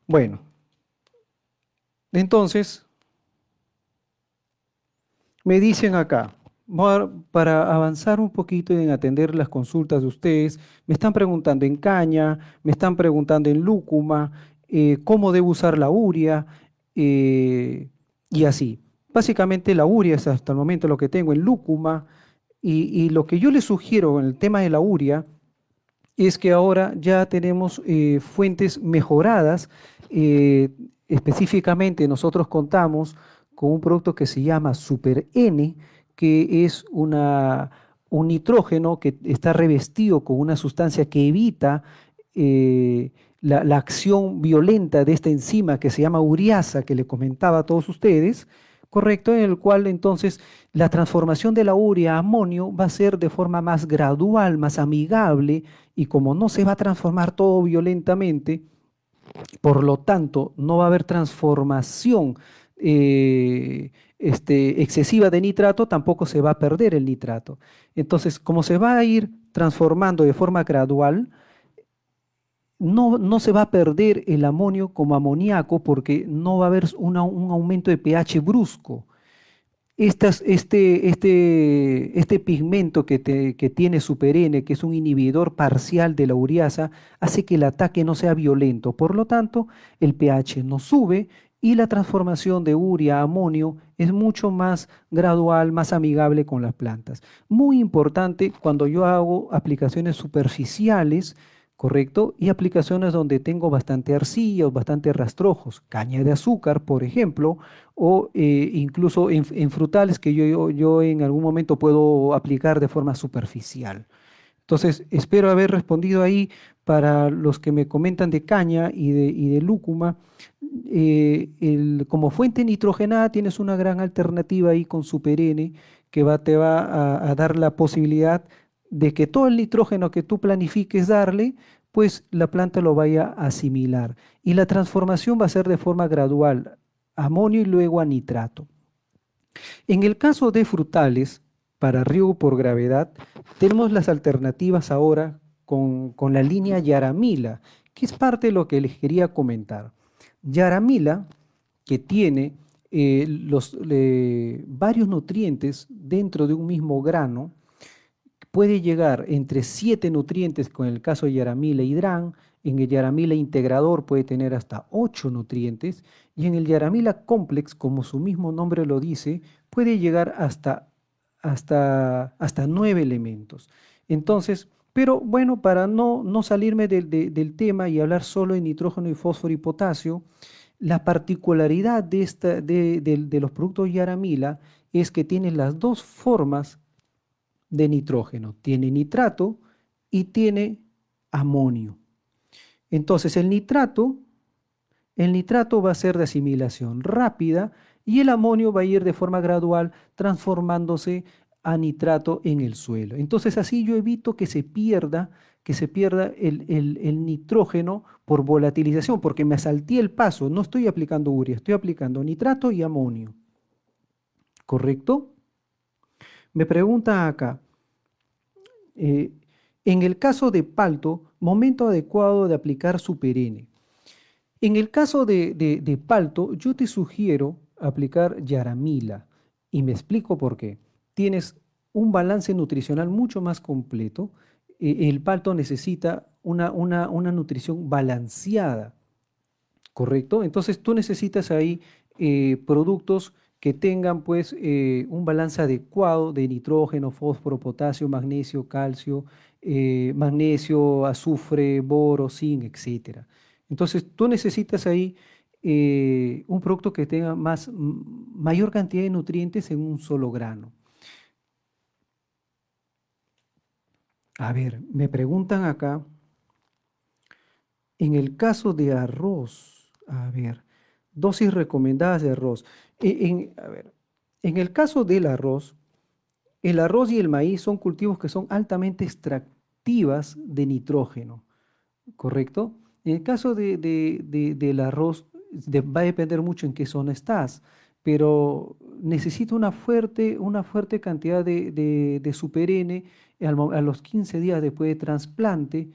Bueno, entonces me dicen acá, para avanzar un poquito en atender las consultas de ustedes, me están preguntando en caña, me están preguntando en lúcuma, cómo debo usar la urea eh, y así. Básicamente la urea es hasta el momento lo que tengo en lúcuma y lo que yo les sugiero en el tema de la urea es que ahora ya tenemos fuentes mejoradas. eh, Específicamente nosotros contamos con un producto que se llama Super N, que es un nitrógeno que está revestido con una sustancia que evita la acción violenta de esta enzima que se llama ureasa, que le comentaba a todos ustedes, correcto, en el cual entonces la transformación de la urea a amonio va a ser de forma más gradual, más amigable, y como no se va a transformar todo violentamente, por lo tanto, no va a haber transformación excesiva de nitrato, tampoco se va a perder el nitrato. Entonces, como se va a ir transformando de forma gradual, no se va a perder el amonio como amoníaco porque no va a haber un aumento de pH brusco. este pigmento que tiene Super N, que es un inhibidor parcial de la ureasa, hace que el ataque no sea violento. Por lo tanto, el pH no sube y la transformación de urea a amonio es mucho más gradual, más amigable con las plantas. Muy importante cuando yo hago aplicaciones superficiales, ¿correcto? Y aplicaciones donde tengo bastante arcilla o bastante rastrojos, caña de azúcar, por ejemplo, o incluso en frutales que yo en algún momento puedo aplicar de forma superficial. Entonces, espero haber respondido ahí para los que me comentan de caña y de lúcuma. Como fuente nitrogenada tienes una gran alternativa ahí con Super N que te va a dar la posibilidad de que todo el nitrógeno que tú planifiques darle, pues la planta lo vaya a asimilar. Y la transformación va a ser de forma gradual, amonio y luego a nitrato. En el caso de frutales, para riego por gravedad, tenemos las alternativas ahora con la línea Yaramila, que es parte de lo que les quería comentar. Yaramila, que tiene varios nutrientes dentro de un mismo grano, puede llegar entre 7 nutrientes con el caso de Yaramila Hidran, en el Yaramila integrador puede tener hasta 8 nutrientes y en el Yaramila complex, como su mismo nombre lo dice, puede llegar hasta 9 elementos. Entonces, pero bueno, para no salirme del tema y hablar solo de nitrógeno y fósforo y potasio, la particularidad de los productos Yaramila es que tienen las dos formas de nitrógeno. Tiene nitrato y tiene amonio. Entonces el nitrato va a ser de asimilación rápida y el amonio va a ir de forma gradual transformándose a nitrato en el suelo. Entonces así yo evito que se pierda el nitrógeno por volatilización, porque me salté el paso, no estoy aplicando urea, estoy aplicando nitrato y amonio. ¿Correcto? Me pregunta acá, eh, en el caso de palto, momento adecuado de aplicar Super N. En el caso de palto, yo te sugiero aplicar Yaramila y me explico por qué. Tienes un balance nutricional mucho más completo. El palto necesita una nutrición balanceada. ¿Correcto? Entonces tú necesitas ahí productos que tengan pues un balance adecuado de nitrógeno, fósforo, potasio, magnesio, calcio, magnesio, azufre, boro, zinc, etcétera. Entonces tú necesitas ahí un producto que tenga mayor cantidad de nutrientes en un solo grano. A ver, me preguntan acá, en el caso de arroz, a ver, dosis recomendadas de arroz. A ver, en el caso del arroz, el arroz y el maíz son cultivos que son altamente extractivas de nitrógeno, ¿correcto? En el caso del arroz, va a depender mucho en qué zona estás, pero necesita una fuerte cantidad de Super N a los 15 días después de trasplante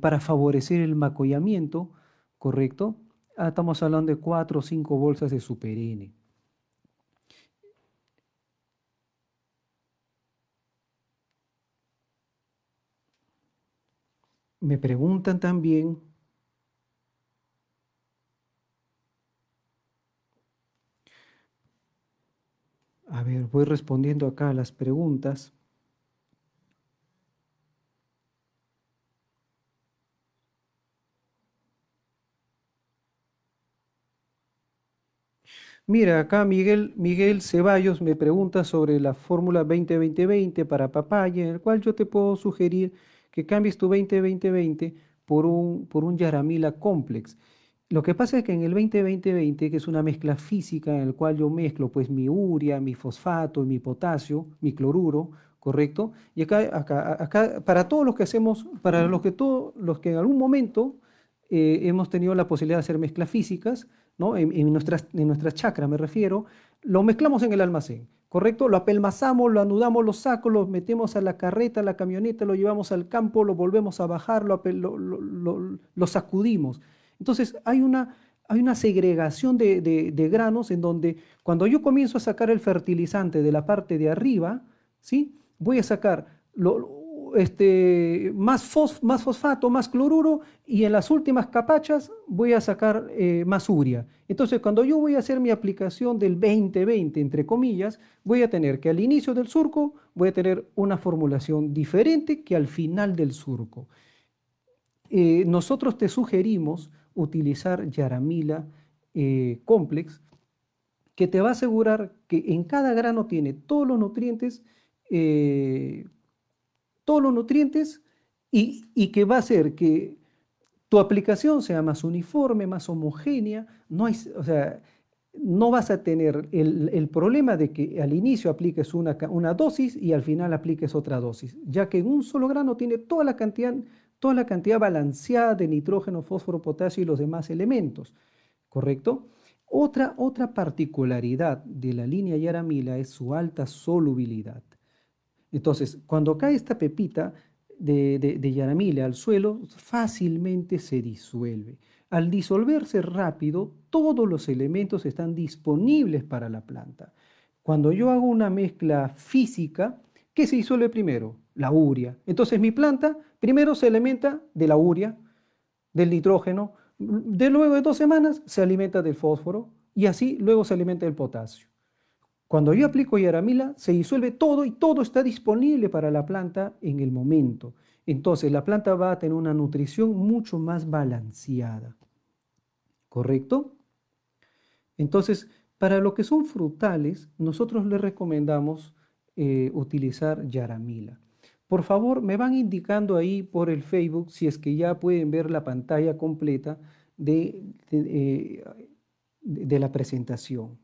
para favorecer el macollamiento, ¿correcto? Estamos hablando de 4 o 5 bolsas de Super N. Me preguntan también, a ver, voy respondiendo acá a las preguntas. Mira, acá Miguel Ceballos me pregunta sobre la fórmula 20-20-20 para papaya, en el cual yo te puedo sugerir que cambies tu 20-20-20 por un Yaramila Complex. Lo que pasa es que en el 20-20-20, que es una mezcla física en el cual yo mezclo pues mi urea, mi fosfato, mi potasio, mi cloruro, ¿correcto? Y acá para todos los que hacemos, para todos los que en algún momento hemos tenido la posibilidad de hacer mezclas físicas, ¿no? En nuestras chacras me refiero, lo mezclamos en el almacén, ¿correcto? Lo apelmazamos, lo anudamos los sacos, lo metemos a la carreta, a la camioneta, lo llevamos al campo, lo volvemos a bajar, lo sacudimos. Entonces, hay una segregación de granos en donde cuando yo comienzo a sacar el fertilizante de la parte de arriba, ¿sí? Voy a sacar más fosfato, más cloruro y en las últimas capachas voy a sacar más urea. Entonces, cuando yo voy a hacer mi aplicación del 20-20, entre comillas, voy a tener que al inicio del surco voy a tener una formulación diferente que al final del surco. Nosotros te sugerimos utilizar Yaramila Complex, que te va a asegurar que en cada grano tiene eh, todos los nutrientes y que va a hacer que tu aplicación sea más uniforme, más homogénea. No hay, o sea, no vas a tener el problema de que al inicio apliques una dosis y al final apliques otra dosis, ya que en un solo grano tiene toda la cantidad balanceada de nitrógeno, fósforo, potasio y los demás elementos, ¿correcto? Otra particularidad de la línea Yaramila es su alta solubilidad. Entonces, cuando cae esta pepita de Yaramila al suelo, fácilmente se disuelve. Al disolverse rápido, todos los elementos están disponibles para la planta. Cuando yo hago una mezcla física, ¿qué se disuelve primero? La urea. Entonces mi planta primero se alimenta de la urea, del nitrógeno, luego de 2 semanas se alimenta del fósforo y así luego se alimenta del potasio. Cuando yo aplico Yaramila, se disuelve todo y todo está disponible para la planta en el momento. Entonces, la planta va a tener una nutrición mucho más balanceada. ¿Correcto? Entonces, para lo que son frutales, nosotros les recomendamos utilizar Yaramila. Por favor, me van indicando ahí por el Facebook si es que ya pueden ver la pantalla completa de la presentación.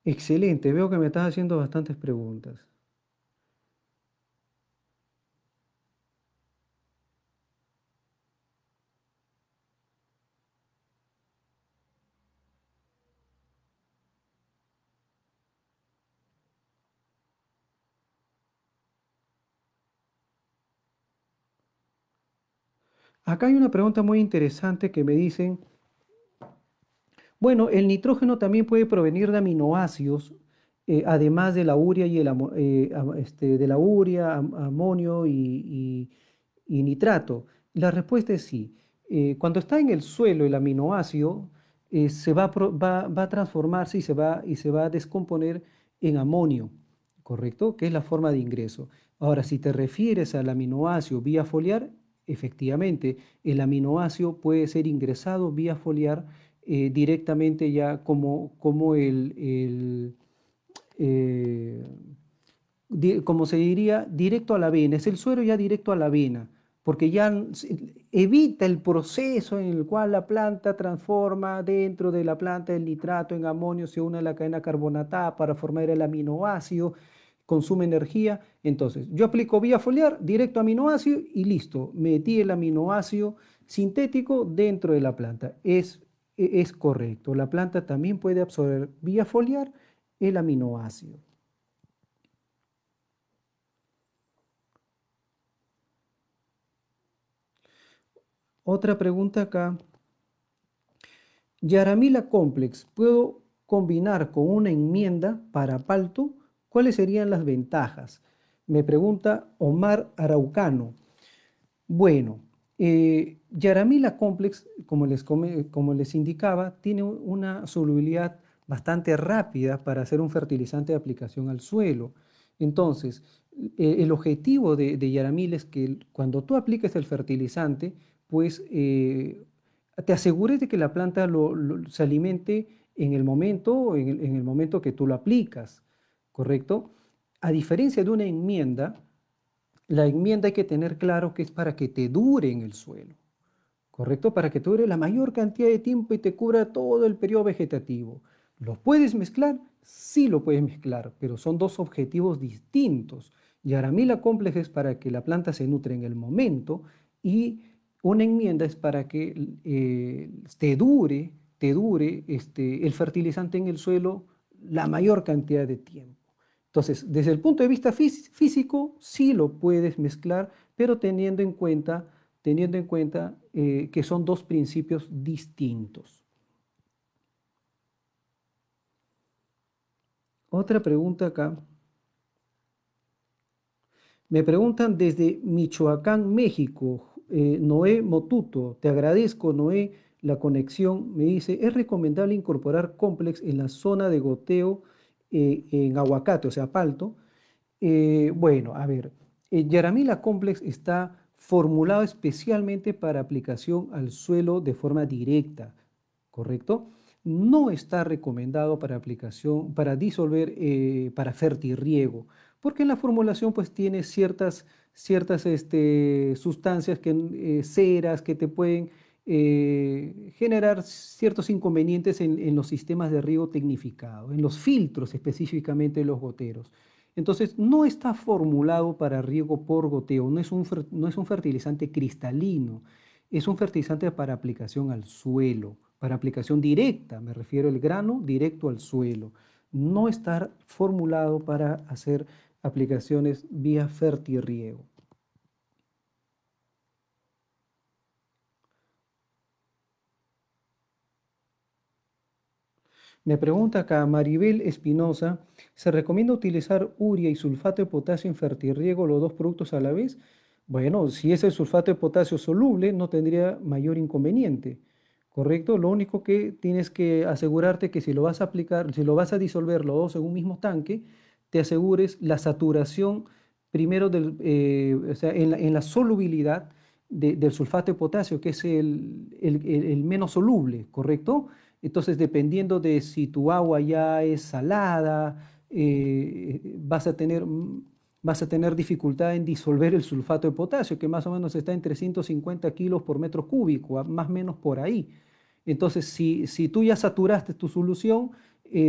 Excelente, veo que me estás haciendo bastantes preguntas. Acá hay una pregunta muy interesante que me dicen, bueno, el nitrógeno también puede provenir de aminoácidos, además de la urea y de la urea, amonio y nitrato. La respuesta es sí. Cuando está en el suelo el aminoácido, va a transformarse y se va a descomponer en amonio, ¿correcto? Que es la forma de ingreso. Ahora, si te refieres al aminoácido vía foliar, efectivamente, el aminoácido puede ser ingresado vía foliar directamente ya como eh, como se diría, directo a la vena, es el suero ya directo a la vena, porque ya evita el proceso en el cual la planta transforma dentro de la planta el nitrato en amonio, se une a la cadena carbonatada para formar el aminoácido, consume energía. Entonces, yo aplico vía foliar, directo a aminoácido y listo, metí el aminoácido sintético dentro de la planta. Es correcto, la planta también puede absorber vía foliar el aminoácido. Otra pregunta acá. Yaramila Complex, ¿puedo combinar con una enmienda para palto? ¿Cuáles serían las ventajas? Me pregunta Omar Araucano. Bueno, Yaramila Complex, como les indicaba, tiene una solubilidad bastante rápida para hacer un fertilizante de aplicación al suelo. Entonces, el objetivo de Yaramila es que cuando tú apliques el fertilizante, pues te asegures de que la planta se alimente en el momento que tú lo aplicas, ¿correcto? A diferencia de una enmienda, la enmienda hay que tener claro que es para que te dure en el suelo, ¿correcto? Para que te dure la mayor cantidad de tiempo y te cubra todo el periodo vegetativo. ¿Lo puedes mezclar? Sí lo puedes mezclar, pero son dos objetivos distintos. Yaramila Complex es para que la planta se nutre en el momento y una enmienda es para que te dure el fertilizante en el suelo la mayor cantidad de tiempo. Entonces, desde el punto de vista físico, sí lo puedes mezclar, pero teniendo en cuenta que son dos principios distintos. Otra pregunta acá. Me preguntan desde Michoacán, México, Noé Motuto. Te agradezco, Noé, la conexión. Me dice, ¿es recomendable incorporar complex en la zona de goteo en aguacate, o sea, palto? Bueno, a ver, Yaramila Complex está formulado especialmente para aplicación al suelo de forma directa, ¿correcto? No está recomendado para aplicación, para disolver, para fertirriego, porque en la formulación pues tiene ciertas sustancias, ceras que te pueden generar ciertos inconvenientes en los sistemas de riego tecnificado, en los filtros específicamente de los goteros. Entonces, no está formulado para riego por goteo, no es un fertilizante cristalino, es un fertilizante para aplicación al suelo, para aplicación directa, me refiero al grano directo al suelo. No está formulado para hacer aplicaciones vía fertirriego. Me pregunta acá Maribel Espinosa, ¿se recomienda utilizar urea y sulfato de potasio en fertirriego, los dos productos a la vez? Bueno, si es el sulfato de potasio soluble, no tendría mayor inconveniente, ¿correcto? Lo único que tienes que asegurarte que si lo vas a aplicar, si lo vas a disolver los dos en un mismo tanque, te asegures la saturación primero o sea, en la solubilidad del sulfato de potasio, que es el menos soluble, ¿correcto? Entonces, dependiendo de si tu agua ya es salada, vas a tener dificultad en disolver el sulfato de potasio, que más o menos está en 350 kilos por metro cúbico, más o menos por ahí. Entonces, si tú ya saturaste tu solución,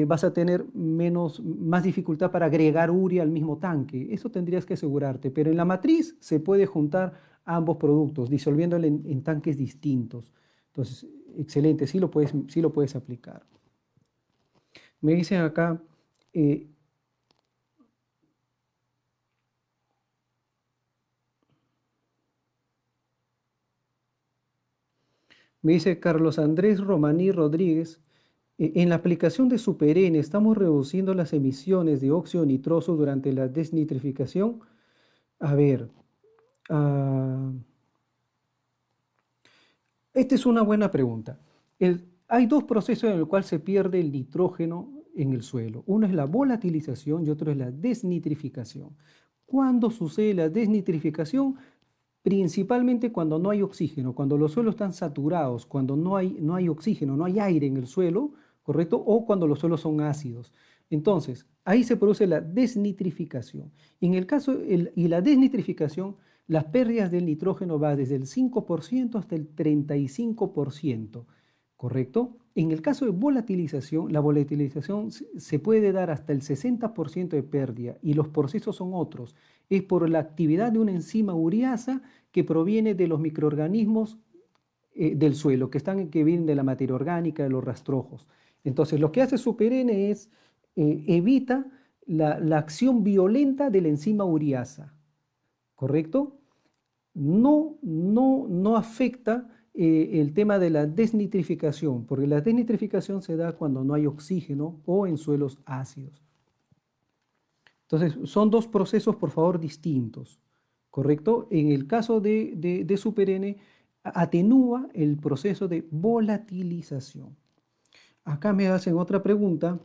vas a tener más dificultad para agregar urea al mismo tanque. Eso tendrías que asegurarte. Pero en la matriz se puede juntar ambos productos, disolviéndolo en tanques distintos. Entonces, excelente, sí lo puedes aplicar. Me dicen acá, eh, me dice Carlos Andrés Romaní Rodríguez, en la aplicación de Super N estamos reduciendo las emisiones de óxido nitroso durante la desnitrificación. A ver, ah, esta es una buena pregunta. Hay dos procesos en los cuales se pierde el nitrógeno en el suelo. Uno es la volatilización y otro es la desnitrificación. ¿Cuándo sucede la desnitrificación? Principalmente cuando no hay oxígeno, cuando los suelos están saturados, cuando no hay oxígeno, no hay aire en el suelo, ¿correcto? O cuando los suelos son ácidos. Entonces, ahí se produce la desnitrificación. Y la desnitrificación, las pérdidas del nitrógeno va desde el 5% hasta el 35%, ¿correcto? En el caso de volatilización, la volatilización se puede dar hasta el 60% de pérdida y los procesos son otros. Es por la actividad de una enzima ureasa que proviene de los microorganismos del suelo, que vienen de la materia orgánica, de los rastrojos. Entonces, lo que hace Super N es evita la acción violenta de la enzima ureasa, ¿correcto? No afecta el tema de la desnitrificación, porque la desnitrificación se da cuando no hay oxígeno o en suelos ácidos. Entonces, son dos procesos, por favor, distintos, ¿correcto? En el caso de Super N, atenúa el proceso de volatilización. Acá me hacen otra pregunta.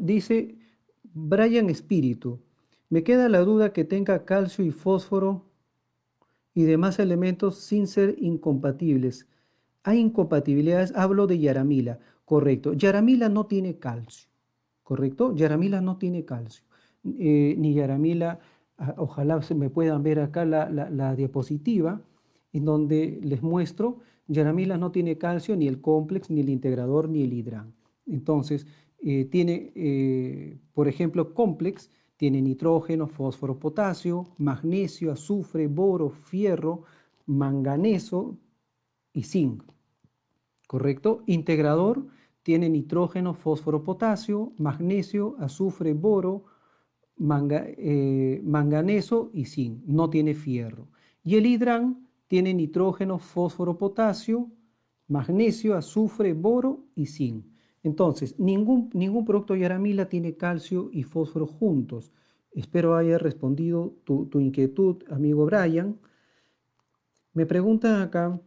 Dice Brian Espíritu, me queda la duda que tenga calcio y fósforo y demás elementos sin ser incompatibles. Hay incompatibilidades, hablo de Yaramila, correcto. Yaramila no tiene calcio, correcto. Yaramila no tiene calcio. Ni Yaramila, ojalá se me puedan ver acá la diapositiva en donde les muestro, Yaramila no tiene calcio, ni el complex, ni el integrador, ni el hidran. Entonces, tiene, por ejemplo, complex, tiene nitrógeno, fósforo, potasio, magnesio, azufre, boro, fierro, manganeso y zinc, ¿correcto? Integrador tiene nitrógeno, fósforo, potasio, magnesio, azufre, boro, manganeso y zinc, no tiene fierro. Y el hidrán tiene nitrógeno, fósforo, potasio, magnesio, azufre, boro y zinc. Entonces, ningún producto Yaramila tiene calcio y fósforo juntos. Espero haya respondido tu inquietud, amigo Brian. Me preguntan acá,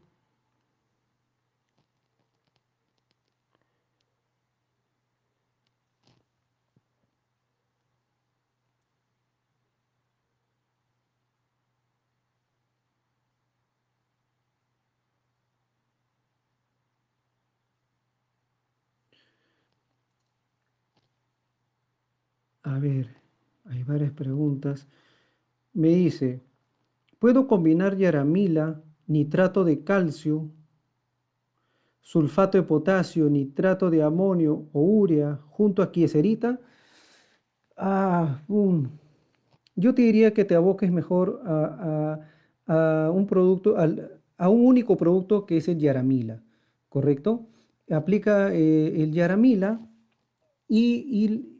a ver, hay varias preguntas. Me dice, ¿puedo combinar Yaramila, nitrato de calcio, sulfato de potasio, nitrato de amonio o urea junto a kieserita? Ah, yo te diría que te aboques mejor a un producto, a un único producto que es el Yaramila, ¿correcto? Aplica el Yaramila y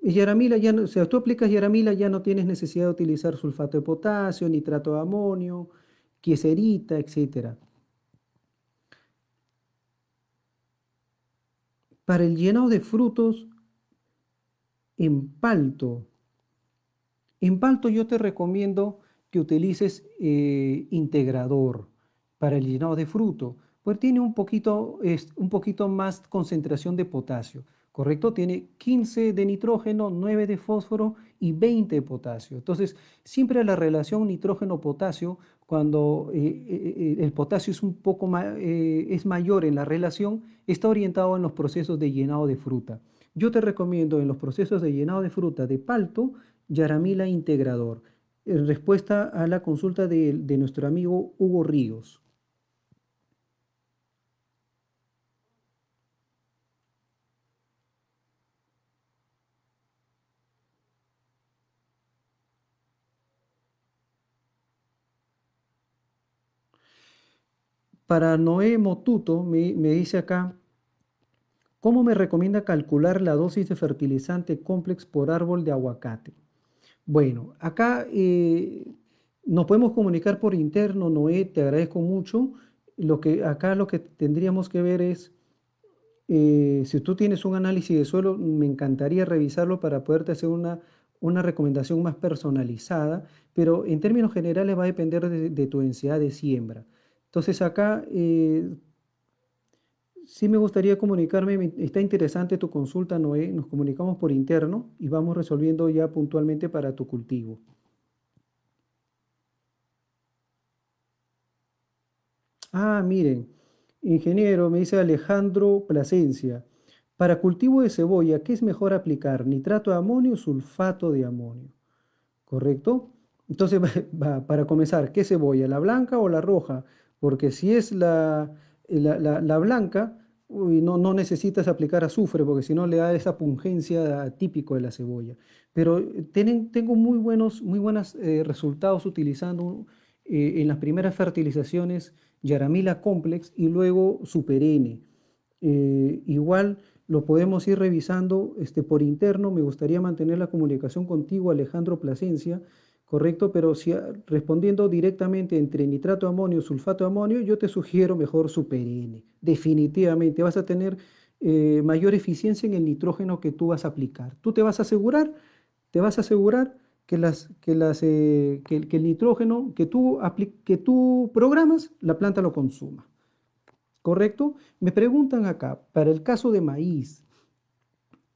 Yaramila ya no, o sea, tú aplicas Yaramila, ya no tienes necesidad de utilizar sulfato de potasio, nitrato de amonio, kieserita, etcétera. Para el llenado de frutos en palto. En palto yo te recomiendo que utilices integrador para el llenado de fruto, pues tiene un poquito más concentración de potasio, ¿correcto? Tiene 15 de nitrógeno, 9 de fósforo y 20 de potasio. Entonces, siempre la relación nitrógeno-potasio, cuando el potasio es un poco es mayor en la relación, está orientado en los procesos de llenado de fruta. Yo te recomiendo en los procesos de llenado de fruta de palto, Yaramila Integrador. En respuesta a la consulta de nuestro amigo Hugo Ríos. Para Noé Motuto me dice acá, ¿cómo me recomienda calcular la dosis de fertilizante complex por árbol de aguacate? Bueno, acá nos podemos comunicar por interno, Noé, te agradezco mucho. Acá lo que tendríamos que ver es, si tú tienes un análisis de suelo, me encantaría revisarlo para poderte hacer una recomendación más personalizada, pero en términos generales va a depender de tu densidad de siembra. Entonces acá sí me gustaría comunicarme, está interesante tu consulta, Noé, nos comunicamos por interno y vamos resolviendo ya puntualmente para tu cultivo. Ah, miren, ingeniero, me dice Alejandro Plasencia. Para cultivo de cebolla, ¿qué es mejor aplicar? ¿Nitrato de amonio o sulfato de amonio? ¿Correcto? Entonces, para comenzar, ¿qué cebolla? ¿La blanca o la roja? Porque si es la blanca, uy, no necesitas aplicar azufre, porque si no le da esa pungencia típico de la cebolla. Pero tengo muy buenos resultados utilizando en las primeras fertilizaciones Yaramila Complex y luego Super N. Igual lo podemos ir revisando por interno. Me gustaría mantener la comunicación contigo, Alejandro Plasencia, correcto, pero si, respondiendo directamente entre nitrato de amonio y sulfato de amonio, yo te sugiero mejor Super N. Definitivamente vas a tener mayor eficiencia en el nitrógeno que tú vas a aplicar. Tú te vas a asegurar que el nitrógeno que tú programas, la planta lo consuma. ¿Correcto? Me preguntan acá, para el caso de maíz,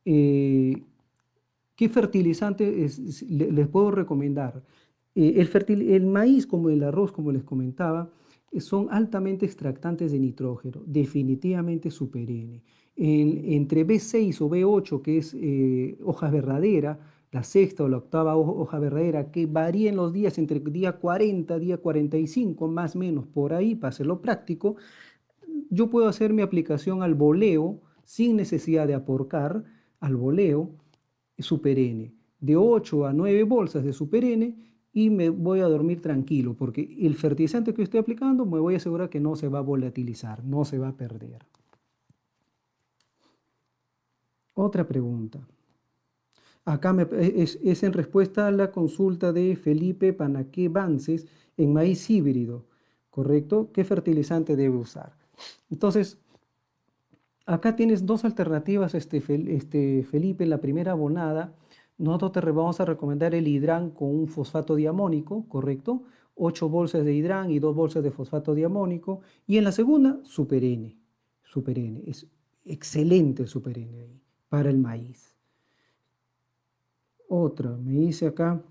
eh, ¿qué fertilizante les puedo recomendar? El maíz, como el arroz, como les comentaba, son altamente extractantes de nitrógeno, definitivamente Super N. Entre B6 o B8, que es hoja verdadera, la sexta o la octava hoja verdadera, que varía en los días entre día 40, día 45, más o menos por ahí, para hacerlo práctico, yo puedo hacer mi aplicación al boleo sin necesidad de aporcar al boleo Super N. De 8 a 9 bolsas de Super N y me voy a dormir tranquilo, porque el fertilizante que estoy aplicando me voy a asegurar que no se va a volatilizar, no se va a perder. Otra pregunta. Acá es en respuesta a la consulta de Felipe Panaqué Vances en maíz híbrido, ¿correcto? ¿Qué fertilizante debe usar? Entonces, acá tienes dos alternativas, Felipe. En la primera abonada, nosotros te vamos a recomendar el hidrán con un fosfato diamónico, ¿correcto? 8 bolsas de hidrán y 2 bolsas de fosfato diamónico. Y en la segunda, Super N. Super N. Es excelente el Super N ahí para el maíz. Otra, me dice acá.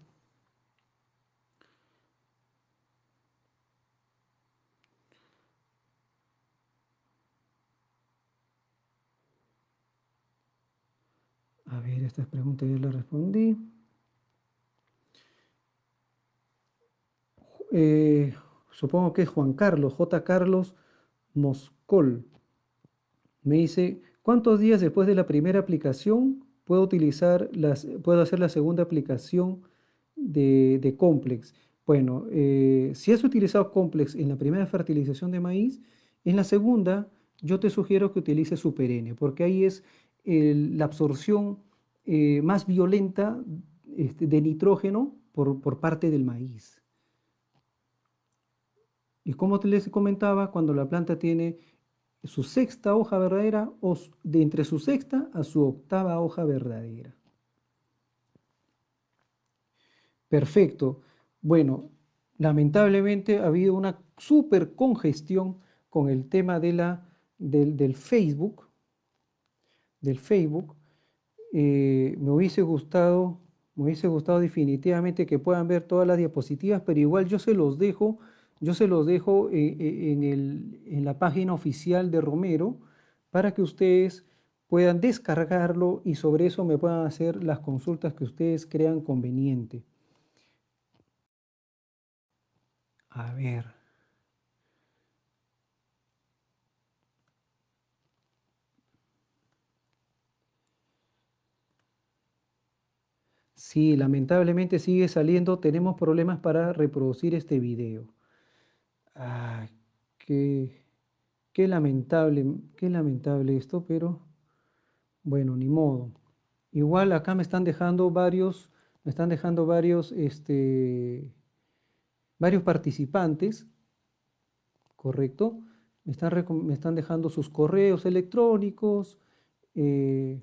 A ver, estas preguntas ya las respondí. Eh, Supongo que es Juan Carlos, J. Carlos Moscol. Me dice, ¿cuántos días después de la primera aplicación puedo hacer la segunda aplicación de Complex? Bueno, si has utilizado Complex en la primera fertilización de maíz, en la segunda yo te sugiero que utilices Super N, porque ahí es la absorción más violenta de nitrógeno por parte del maíz. Y como te les comentaba, cuando la planta tiene su sexta hoja verdadera o de entre su sexta a su octava hoja verdadera. Perfecto. Bueno, lamentablemente ha habido una súper congestión con el tema del Facebook. Del Facebook. Me hubiese gustado definitivamente que puedan ver todas las diapositivas, pero igual yo se los dejo en la página oficial de Romero para que ustedes puedan descargarlo y sobre eso me puedan hacer las consultas que ustedes crean conveniente. A ver. Sí, lamentablemente sigue saliendo. Tenemos problemas para reproducir este video. Ah, qué, qué lamentable esto, pero bueno, ni modo. Igual acá me están dejando varios participantes, ¿correcto? Me están dejando sus correos electrónicos. eh,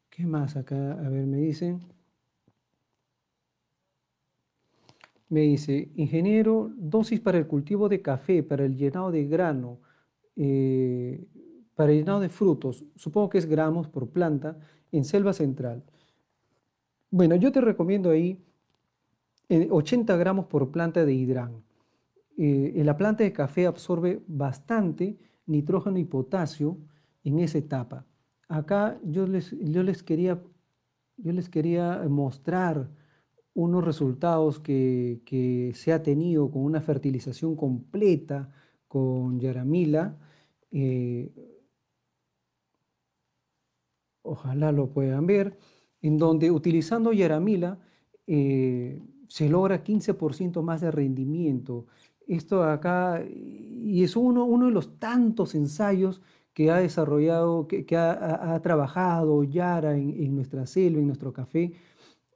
¿Qué más acá? A ver, me dice, ingeniero, dosis para el cultivo de café, para el llenado de grano, eh, para el llenado de frutos, supongo que es gramos por planta, en selva central. Bueno, yo te recomiendo ahí 80 gramos por planta de hidrán. La planta de café absorbe bastante nitrógeno y potasio en esa etapa. Acá yo les quería mostrar unos resultados que se ha tenido con una fertilización completa con Yaramila. eh, Ojalá lo puedan ver, en donde utilizando Yaramila se logra 15% más de rendimiento. Esto acá, y es uno de los tantos ensayos que ha desarrollado, que ha trabajado Yara en nuestra selva, en nuestro café,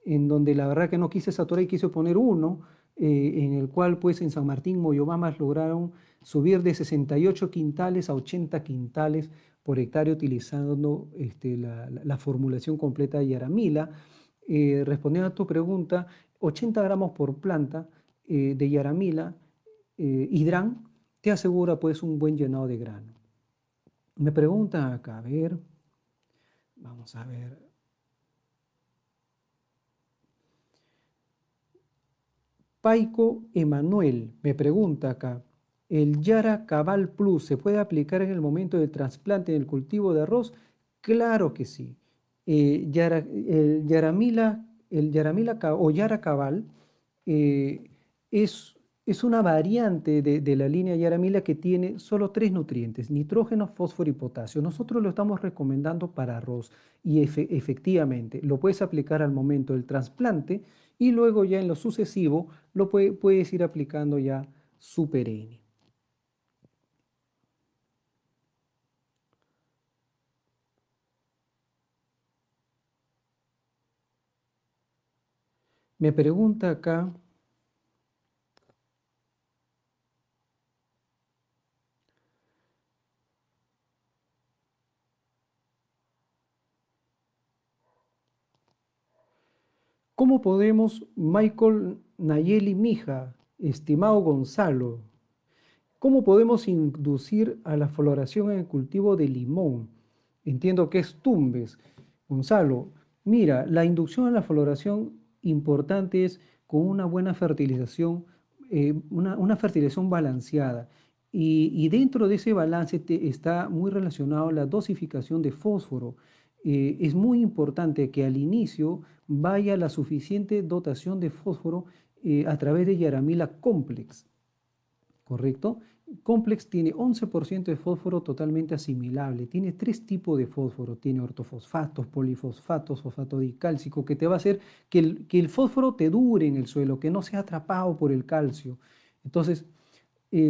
en donde la verdad que no quise saturar y quise poner uno, en el cual pues en San Martín Moyobamas lograron subir de 68 quintales a 80 quintales por hectárea utilizando la formulación completa de Yaramila. Respondiendo a tu pregunta, 80 gramos por planta de Yaramila, hidrán, te asegura pues un buen llenado de grano. Me pregunta acá, a ver, vamos a ver. Paico Emanuel me pregunta acá, ¿el Yara Cabal Plus se puede aplicar en el momento del trasplante en el cultivo de arroz? Claro que sí. El Yaramila o Yara Cabal eh, es Es una variante de la línea Yaramila que tiene solo tres nutrientes, nitrógeno, fósforo y potasio. Nosotros lo estamos recomendando para arroz y efectivamente lo puedes aplicar al momento del trasplante y luego ya en lo sucesivo lo puedes ir aplicando ya Super N. Me pregunta acá, ¿cómo podemos, Michael Nayeli Mija, estimado Gonzalo, cómo podemos inducir a la floración en el cultivo de limón? Entiendo que es Tumbes. Gonzalo, mira, la inducción a la floración importante es con una buena fertilización, una fertilización balanceada. Y dentro de ese balance está muy relacionado la dosificación de fósforo. Es muy importante que al inicio vaya la suficiente dotación de fósforo a través de Yaramila Complex, ¿correcto? Complex tiene 11% de fósforo totalmente asimilable. Tiene tres tipos de fósforo. Tiene ortofosfatos, polifosfatos, fosfato dicálcico, que te va a hacer que el fósforo te dure en el suelo, que no sea atrapado por el calcio. Entonces,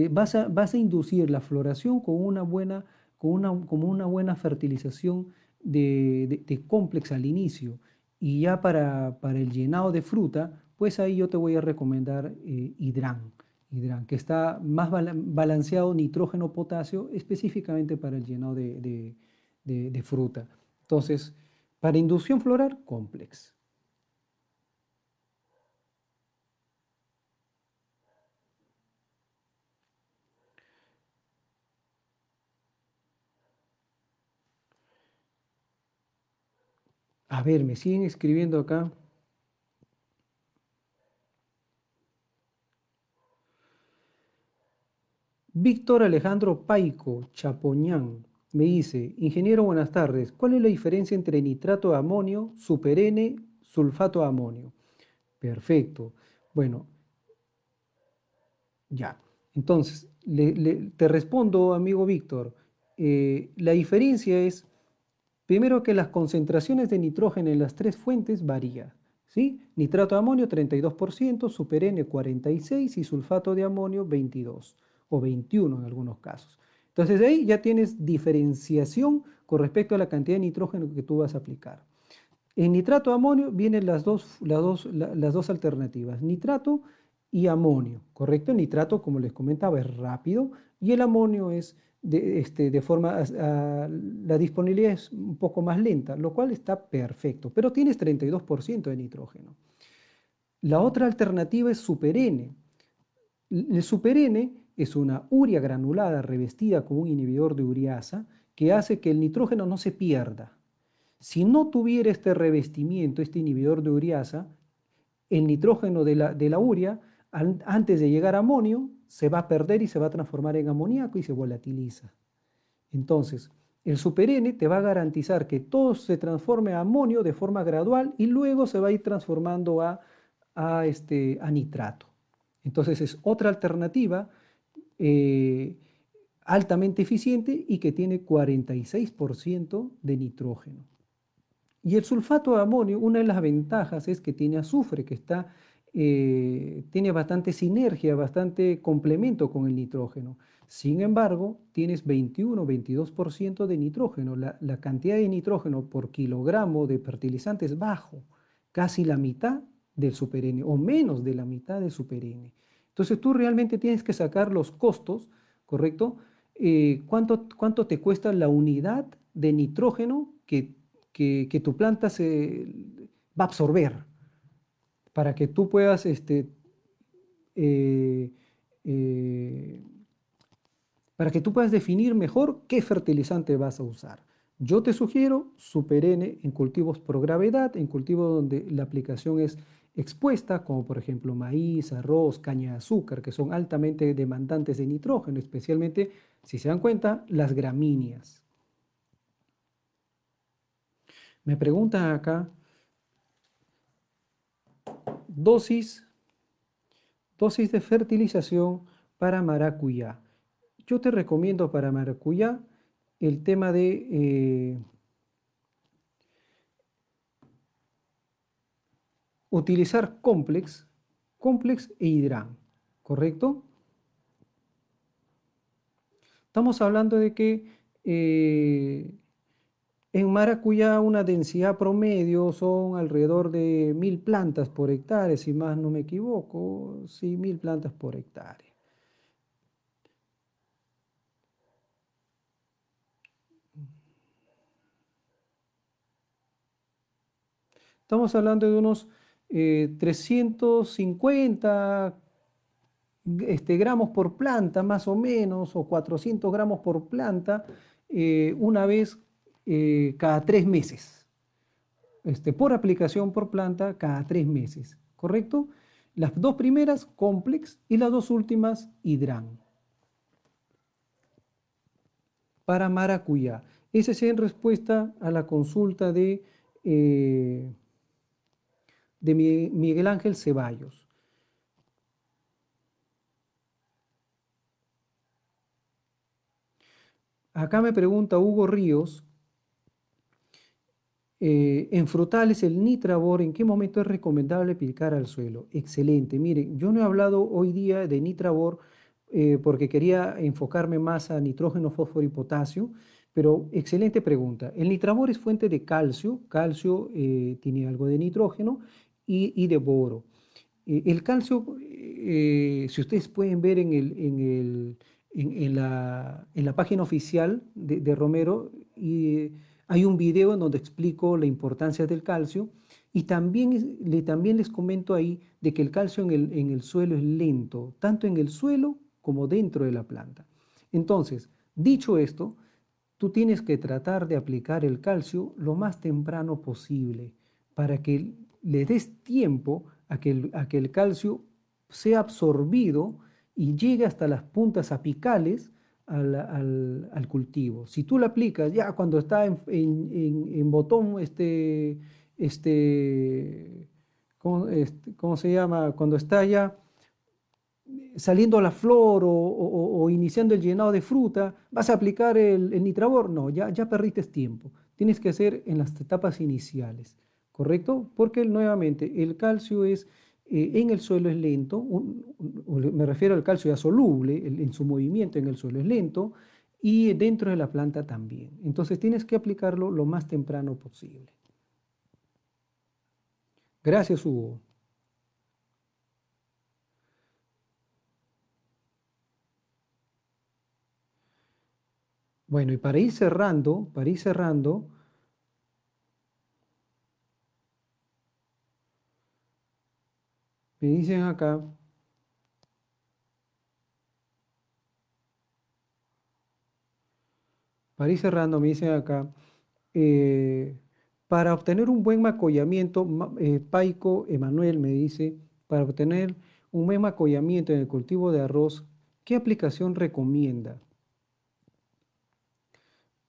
vas a inducir la floración con una buena, como una buena fertilización de complex al inicio. Y ya para el llenado de fruta, pues ahí yo te voy a recomendar Hidran, que está más balanceado nitrógeno-potasio específicamente para el llenado de fruta. Entonces, para inducción floral, complex. A ver, me siguen escribiendo acá. Víctor Alejandro Paico Chapoñán me dice, ingeniero, buenas tardes. ¿Cuál es la diferencia entre nitrato de amonio, super N, sulfato de amonio? Perfecto. Bueno, ya. Entonces, te respondo, amigo Víctor. La diferencia es, primero, que las concentraciones de nitrógeno en las tres fuentes varían. ¿Sí? Nitrato de amonio 32%, super N 46% y sulfato de amonio 22 o 21 en algunos casos. Entonces de ahí ya tienes diferenciación con respecto a la cantidad de nitrógeno que tú vas a aplicar. En nitrato de amonio vienen las dos alternativas, nitrato y amonio, ¿correcto? El nitrato, como les comentaba, es rápido y el amonio es de forma, la disponibilidad es un poco más lenta, lo cual está perfecto, pero tienes 32% de nitrógeno. La otra alternativa es super N. El super N es una urea granulada revestida con un inhibidor de ureasa que hace que el nitrógeno no se pierda. Si no tuviera este revestimiento, este inhibidor de ureasa, el nitrógeno de la urea, antes de llegar a amonio, se va a perder y se va a transformar en amoníaco y se volatiliza. Entonces, el super N te va a garantizar que todo se transforme a amonio de forma gradual y luego se va a ir transformando a nitrato. Entonces, es otra alternativa eh, altamente eficiente y que tiene 46% de nitrógeno. Y el sulfato de amonio, una de las ventajas es que tiene azufre, tiene bastante sinergia, bastante complemento con el nitrógeno. Sin embargo, tienes 21-22% de nitrógeno. La cantidad de nitrógeno por kilogramo de fertilizante es bajo, casi la mitad del super N o menos de la mitad del super N. Entonces tú realmente tienes que sacar los costos, ¿correcto? ¿Cuánto te cuesta la unidad de nitrógeno que tu planta se va a absorber para que tú puedas eh, eh, para que tú puedas definir mejor qué fertilizante vas a usar. Yo te sugiero Super N en cultivos por gravedad, en cultivos donde la aplicación es expuesta, como por ejemplo maíz, arroz, caña de azúcar, que son altamente demandantes de nitrógeno, especialmente, si se dan cuenta, las gramíneas. Me preguntan acá, dosis Dosis de fertilización para maracuyá. Yo te recomiendo para maracuyá el tema de utilizar complex e hidran, ¿correcto? Estamos hablando de que en maracuyá una densidad promedio son alrededor de 1000 plantas por hectárea, si más no me equivoco, sí, 1000 plantas por hectárea. Estamos hablando de unos 350 gramos por planta, más o menos, o 400 gramos por planta, una vez cada 3 meses. Por aplicación por planta cada 3 meses, ¿correcto? Las dos primeras, complex, y las dos últimas, hidran. Para maracuyá. Esa es en respuesta a la consulta de Miguel Ángel Ceballos. Acá me pregunta Hugo Ríos, en frutales el Nitrabor, ¿en qué momento es recomendable aplicar al suelo? Excelente. Miren, yo no he hablado hoy día de Nitrabor porque quería enfocarme más a nitrógeno, fósforo y potasio, pero excelente pregunta. El Nitrabor es fuente de calcio, tiene algo de nitrógeno y de boro. El calcio, si ustedes pueden ver en la página oficial de Romero, hay un video en donde explico la importancia del calcio y también les comento ahí de que el calcio en el suelo es lento, tanto en el suelo como dentro de la planta. Entonces, dicho esto, tú tienes que tratar de aplicar el calcio lo más temprano posible para que le des tiempo a que el calcio sea absorbido y llegue hasta las puntas apicales al cultivo. Si tú lo aplicas ya cuando está en botón, ¿cómo se llama? Cuando está ya saliendo la flor o iniciando el llenado de fruta, ¿vas a aplicar el Nitrabor? No, ya perdiste tiempo. Tienes que hacer en las etapas iniciales, ¿correcto? Porque nuevamente el calcio en el suelo es lento, me refiero al calcio ya soluble, en su movimiento en el suelo es lento y dentro de la planta también. Entonces tienes que aplicarlo lo más temprano posible. Gracias, Hugo. Bueno, y para ir cerrando, me dicen acá, me dicen acá, eh, para obtener un buen macollamiento, Paico Emanuel me dice, para obtener un buen macollamiento en el cultivo de arroz, ¿qué aplicación recomienda?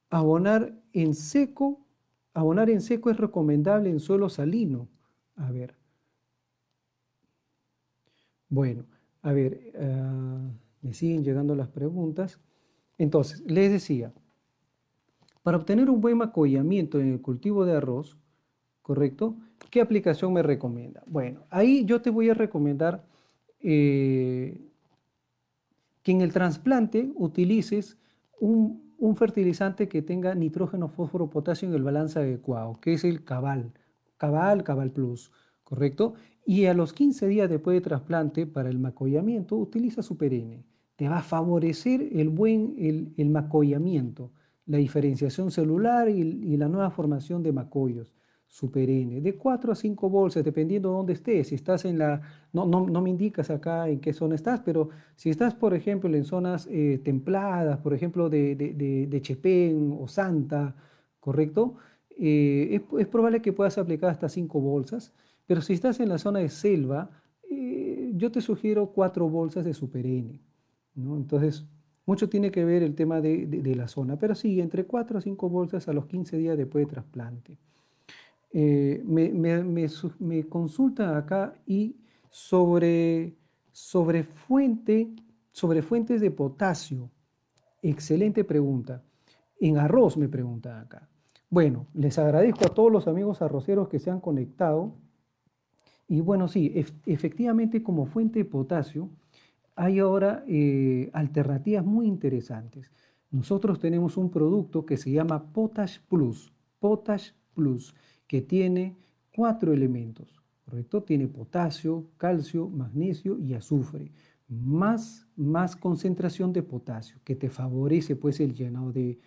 Abonar en seco, abonar en seco es recomendable en suelo salino. A ver, bueno, a ver, me siguen llegando las preguntas. Entonces, les decía, para obtener un buen macollamiento en el cultivo de arroz, ¿correcto? ¿Qué aplicación me recomienda? Bueno, ahí yo te voy a recomendar eh, que en el trasplante utilices un fertilizante que tenga nitrógeno, fósforo, potasio en el balance adecuado, que es el Cabal Plus, ¿correcto? Y a los 15 días después de trasplante, para el macollamiento, utiliza Super N. Te va a favorecer el macollamiento, la diferenciación celular y la nueva formación de macollos. Super N, de 4 a 5 bolsas, dependiendo de dónde estés. Si estás no me indicas acá en qué zona estás, pero si estás, por ejemplo, en zonas templadas, por ejemplo, de Chepén o Santa, ¿correcto? Es probable que puedas aplicar hasta 5 bolsas, pero si estás en la zona de selva, yo te sugiero 4 bolsas de Super N, ¿no? Entonces, mucho tiene que ver el tema de la zona, pero sí, entre 4 a 5 bolsas a los 15 días después de trasplante. Me consultan acá y sobre Sobre sobre fuentes de potasio. Excelente pregunta. En arroz me preguntan acá. Bueno, les agradezco a todos los amigos arroceros que se han conectado. Y bueno, sí, efectivamente como fuente de potasio hay ahora alternativas muy interesantes. Nosotros tenemos un producto que se llama Potash Plus, que tiene 4 elementos, ¿correcto? Tiene potasio, calcio, magnesio y azufre, más concentración de potasio, que te favorece pues el llenado de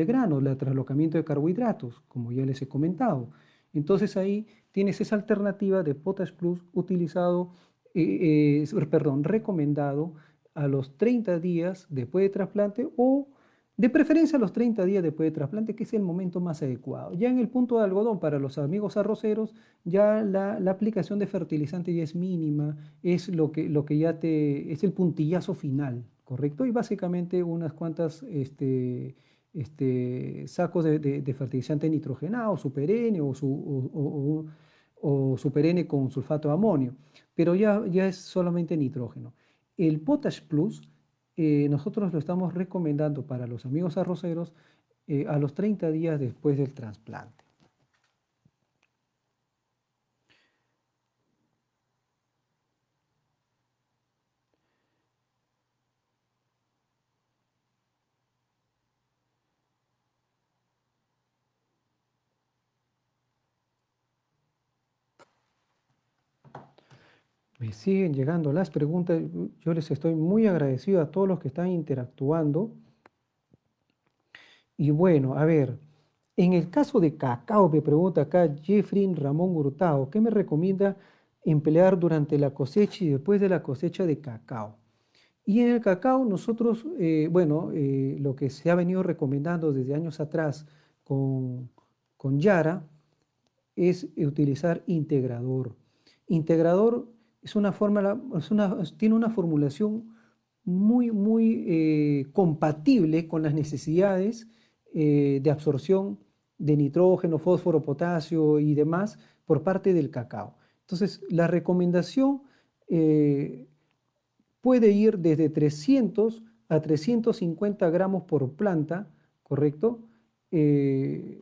granos, el traslocamiento de carbohidratos, como ya les he comentado. Entonces ahí tienes esa alternativa de Potash Plus utilizado recomendado a los 30 días después de trasplante o de preferencia a los 30 días después de trasplante, que es el momento más adecuado. Ya en el punto de algodón, para los amigos arroceros, ya la aplicación de fertilizante ya es mínima, es lo que ya es el puntillazo final, ¿correcto? Y básicamente unas cuantas sacos de fertilizante nitrogenado, super N o super N con sulfato de amonio, pero ya es solamente nitrógeno. El Potash Plus, nosotros lo estamos recomendando para los amigos arroceros a los 30 días después del trasplante. Me siguen llegando las preguntas. Yo les estoy muy agradecido a todos los que están interactuando. Y bueno, a ver, en el caso de cacao, me pregunta acá Jeffrey Ramón Hurtado, ¿qué me recomienda emplear durante la cosecha y después de la cosecha de cacao? Y en el cacao nosotros, lo que se ha venido recomendando desde años atrás con Yara es utilizar integrador. Integrador es una fórmula, tiene una formulación muy compatible con las necesidades de absorción de nitrógeno, fósforo, potasio y demás por parte del cacao. Entonces, la recomendación puede ir desde 300 a 350 gramos por planta, ¿correcto? Eh,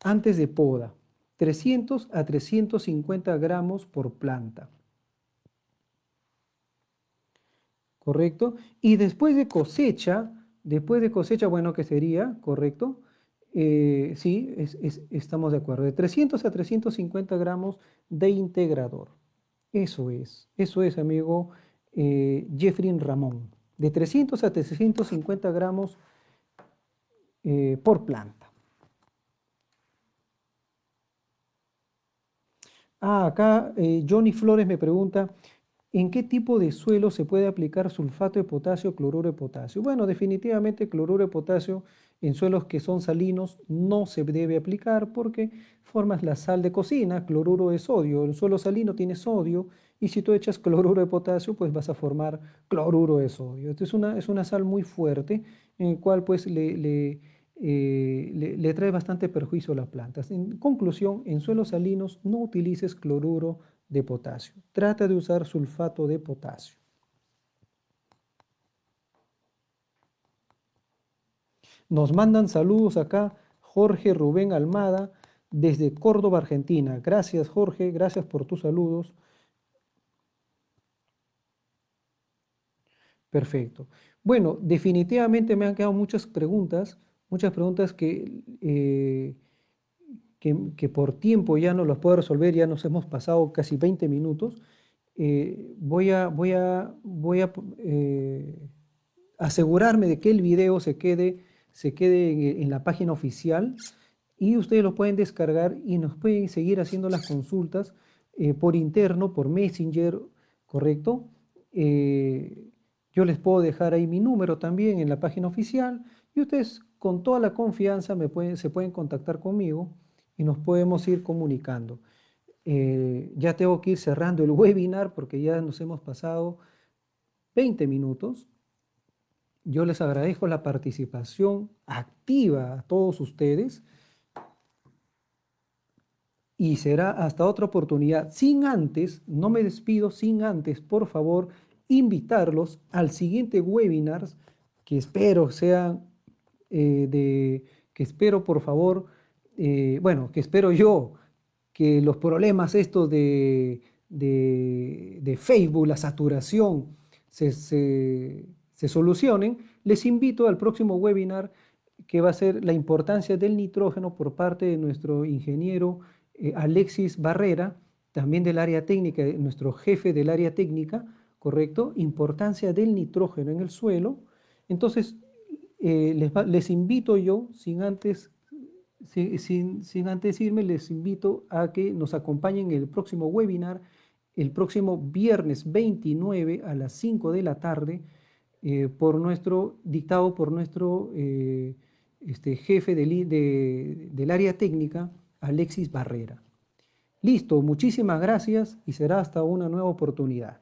Antes de poda, 300 a 350 gramos por planta, ¿correcto? Y después de cosecha, bueno, ¿qué sería? ¿Correcto? Sí, estamos de acuerdo. De 300 a 350 gramos de integrador. Eso es, amigo Jeffrey Ramón. De 300 a 350 gramos por planta. Acá Johnny Flores me pregunta, ¿en qué tipo de suelo se puede aplicar sulfato de potasio, cloruro de potasio? Bueno, definitivamente cloruro de potasio en suelos que son salinos no se debe aplicar porque formas la sal de cocina, cloruro de sodio. El suelo salino tiene sodio y si tú echas cloruro de potasio, pues vas a formar cloruro de sodio. Esto es una sal muy fuerte en el cual pues le trae bastante perjuicio a las plantas. En conclusión, en suelos salinos no utilices cloruro de potasio. Trata de usar sulfato de potasio. Nos mandan saludos acá Jorge Rubén Almada desde Córdoba, Argentina. Gracias, Jorge, gracias por tus saludos. Perfecto. Bueno, definitivamente me han quedado muchas preguntas que por tiempo ya no los puedo resolver, ya nos hemos pasado casi 20 minutos. Voy a asegurarme de que el video se quede en la página oficial y ustedes lo pueden descargar y nos pueden seguir haciendo las consultas por interno, por Messenger, ¿correcto? Eh, yo les puedo dejar ahí mi número también en la página oficial y ustedes con toda la confianza se pueden contactar conmigo y nos podemos ir comunicando. Ya tengo que ir cerrando el webinar porque ya nos hemos pasado 20 minutos. Yo les agradezco la participación activa a todos ustedes y será hasta otra oportunidad. Sin antes, no me despido, sin antes, por favor, invitarlos al siguiente webinar que espero sean que espero, por favor, bueno, que espero yo que los problemas estos de Facebook, la saturación, se solucionen. Les invito al próximo webinar que va a ser la importancia del nitrógeno por parte de nuestro ingeniero Alexis Barrera, también del área técnica, nuestro jefe del área técnica, ¿correcto? Importancia del nitrógeno en el suelo. Entonces, les invito yo, sin antes irme, les invito a que nos acompañen en el próximo webinar, el próximo viernes 29 a las 5 de la tarde, dictado por nuestro jefe del área técnica, Alexis Barrera. Listo, muchísimas gracias y será hasta una nueva oportunidad.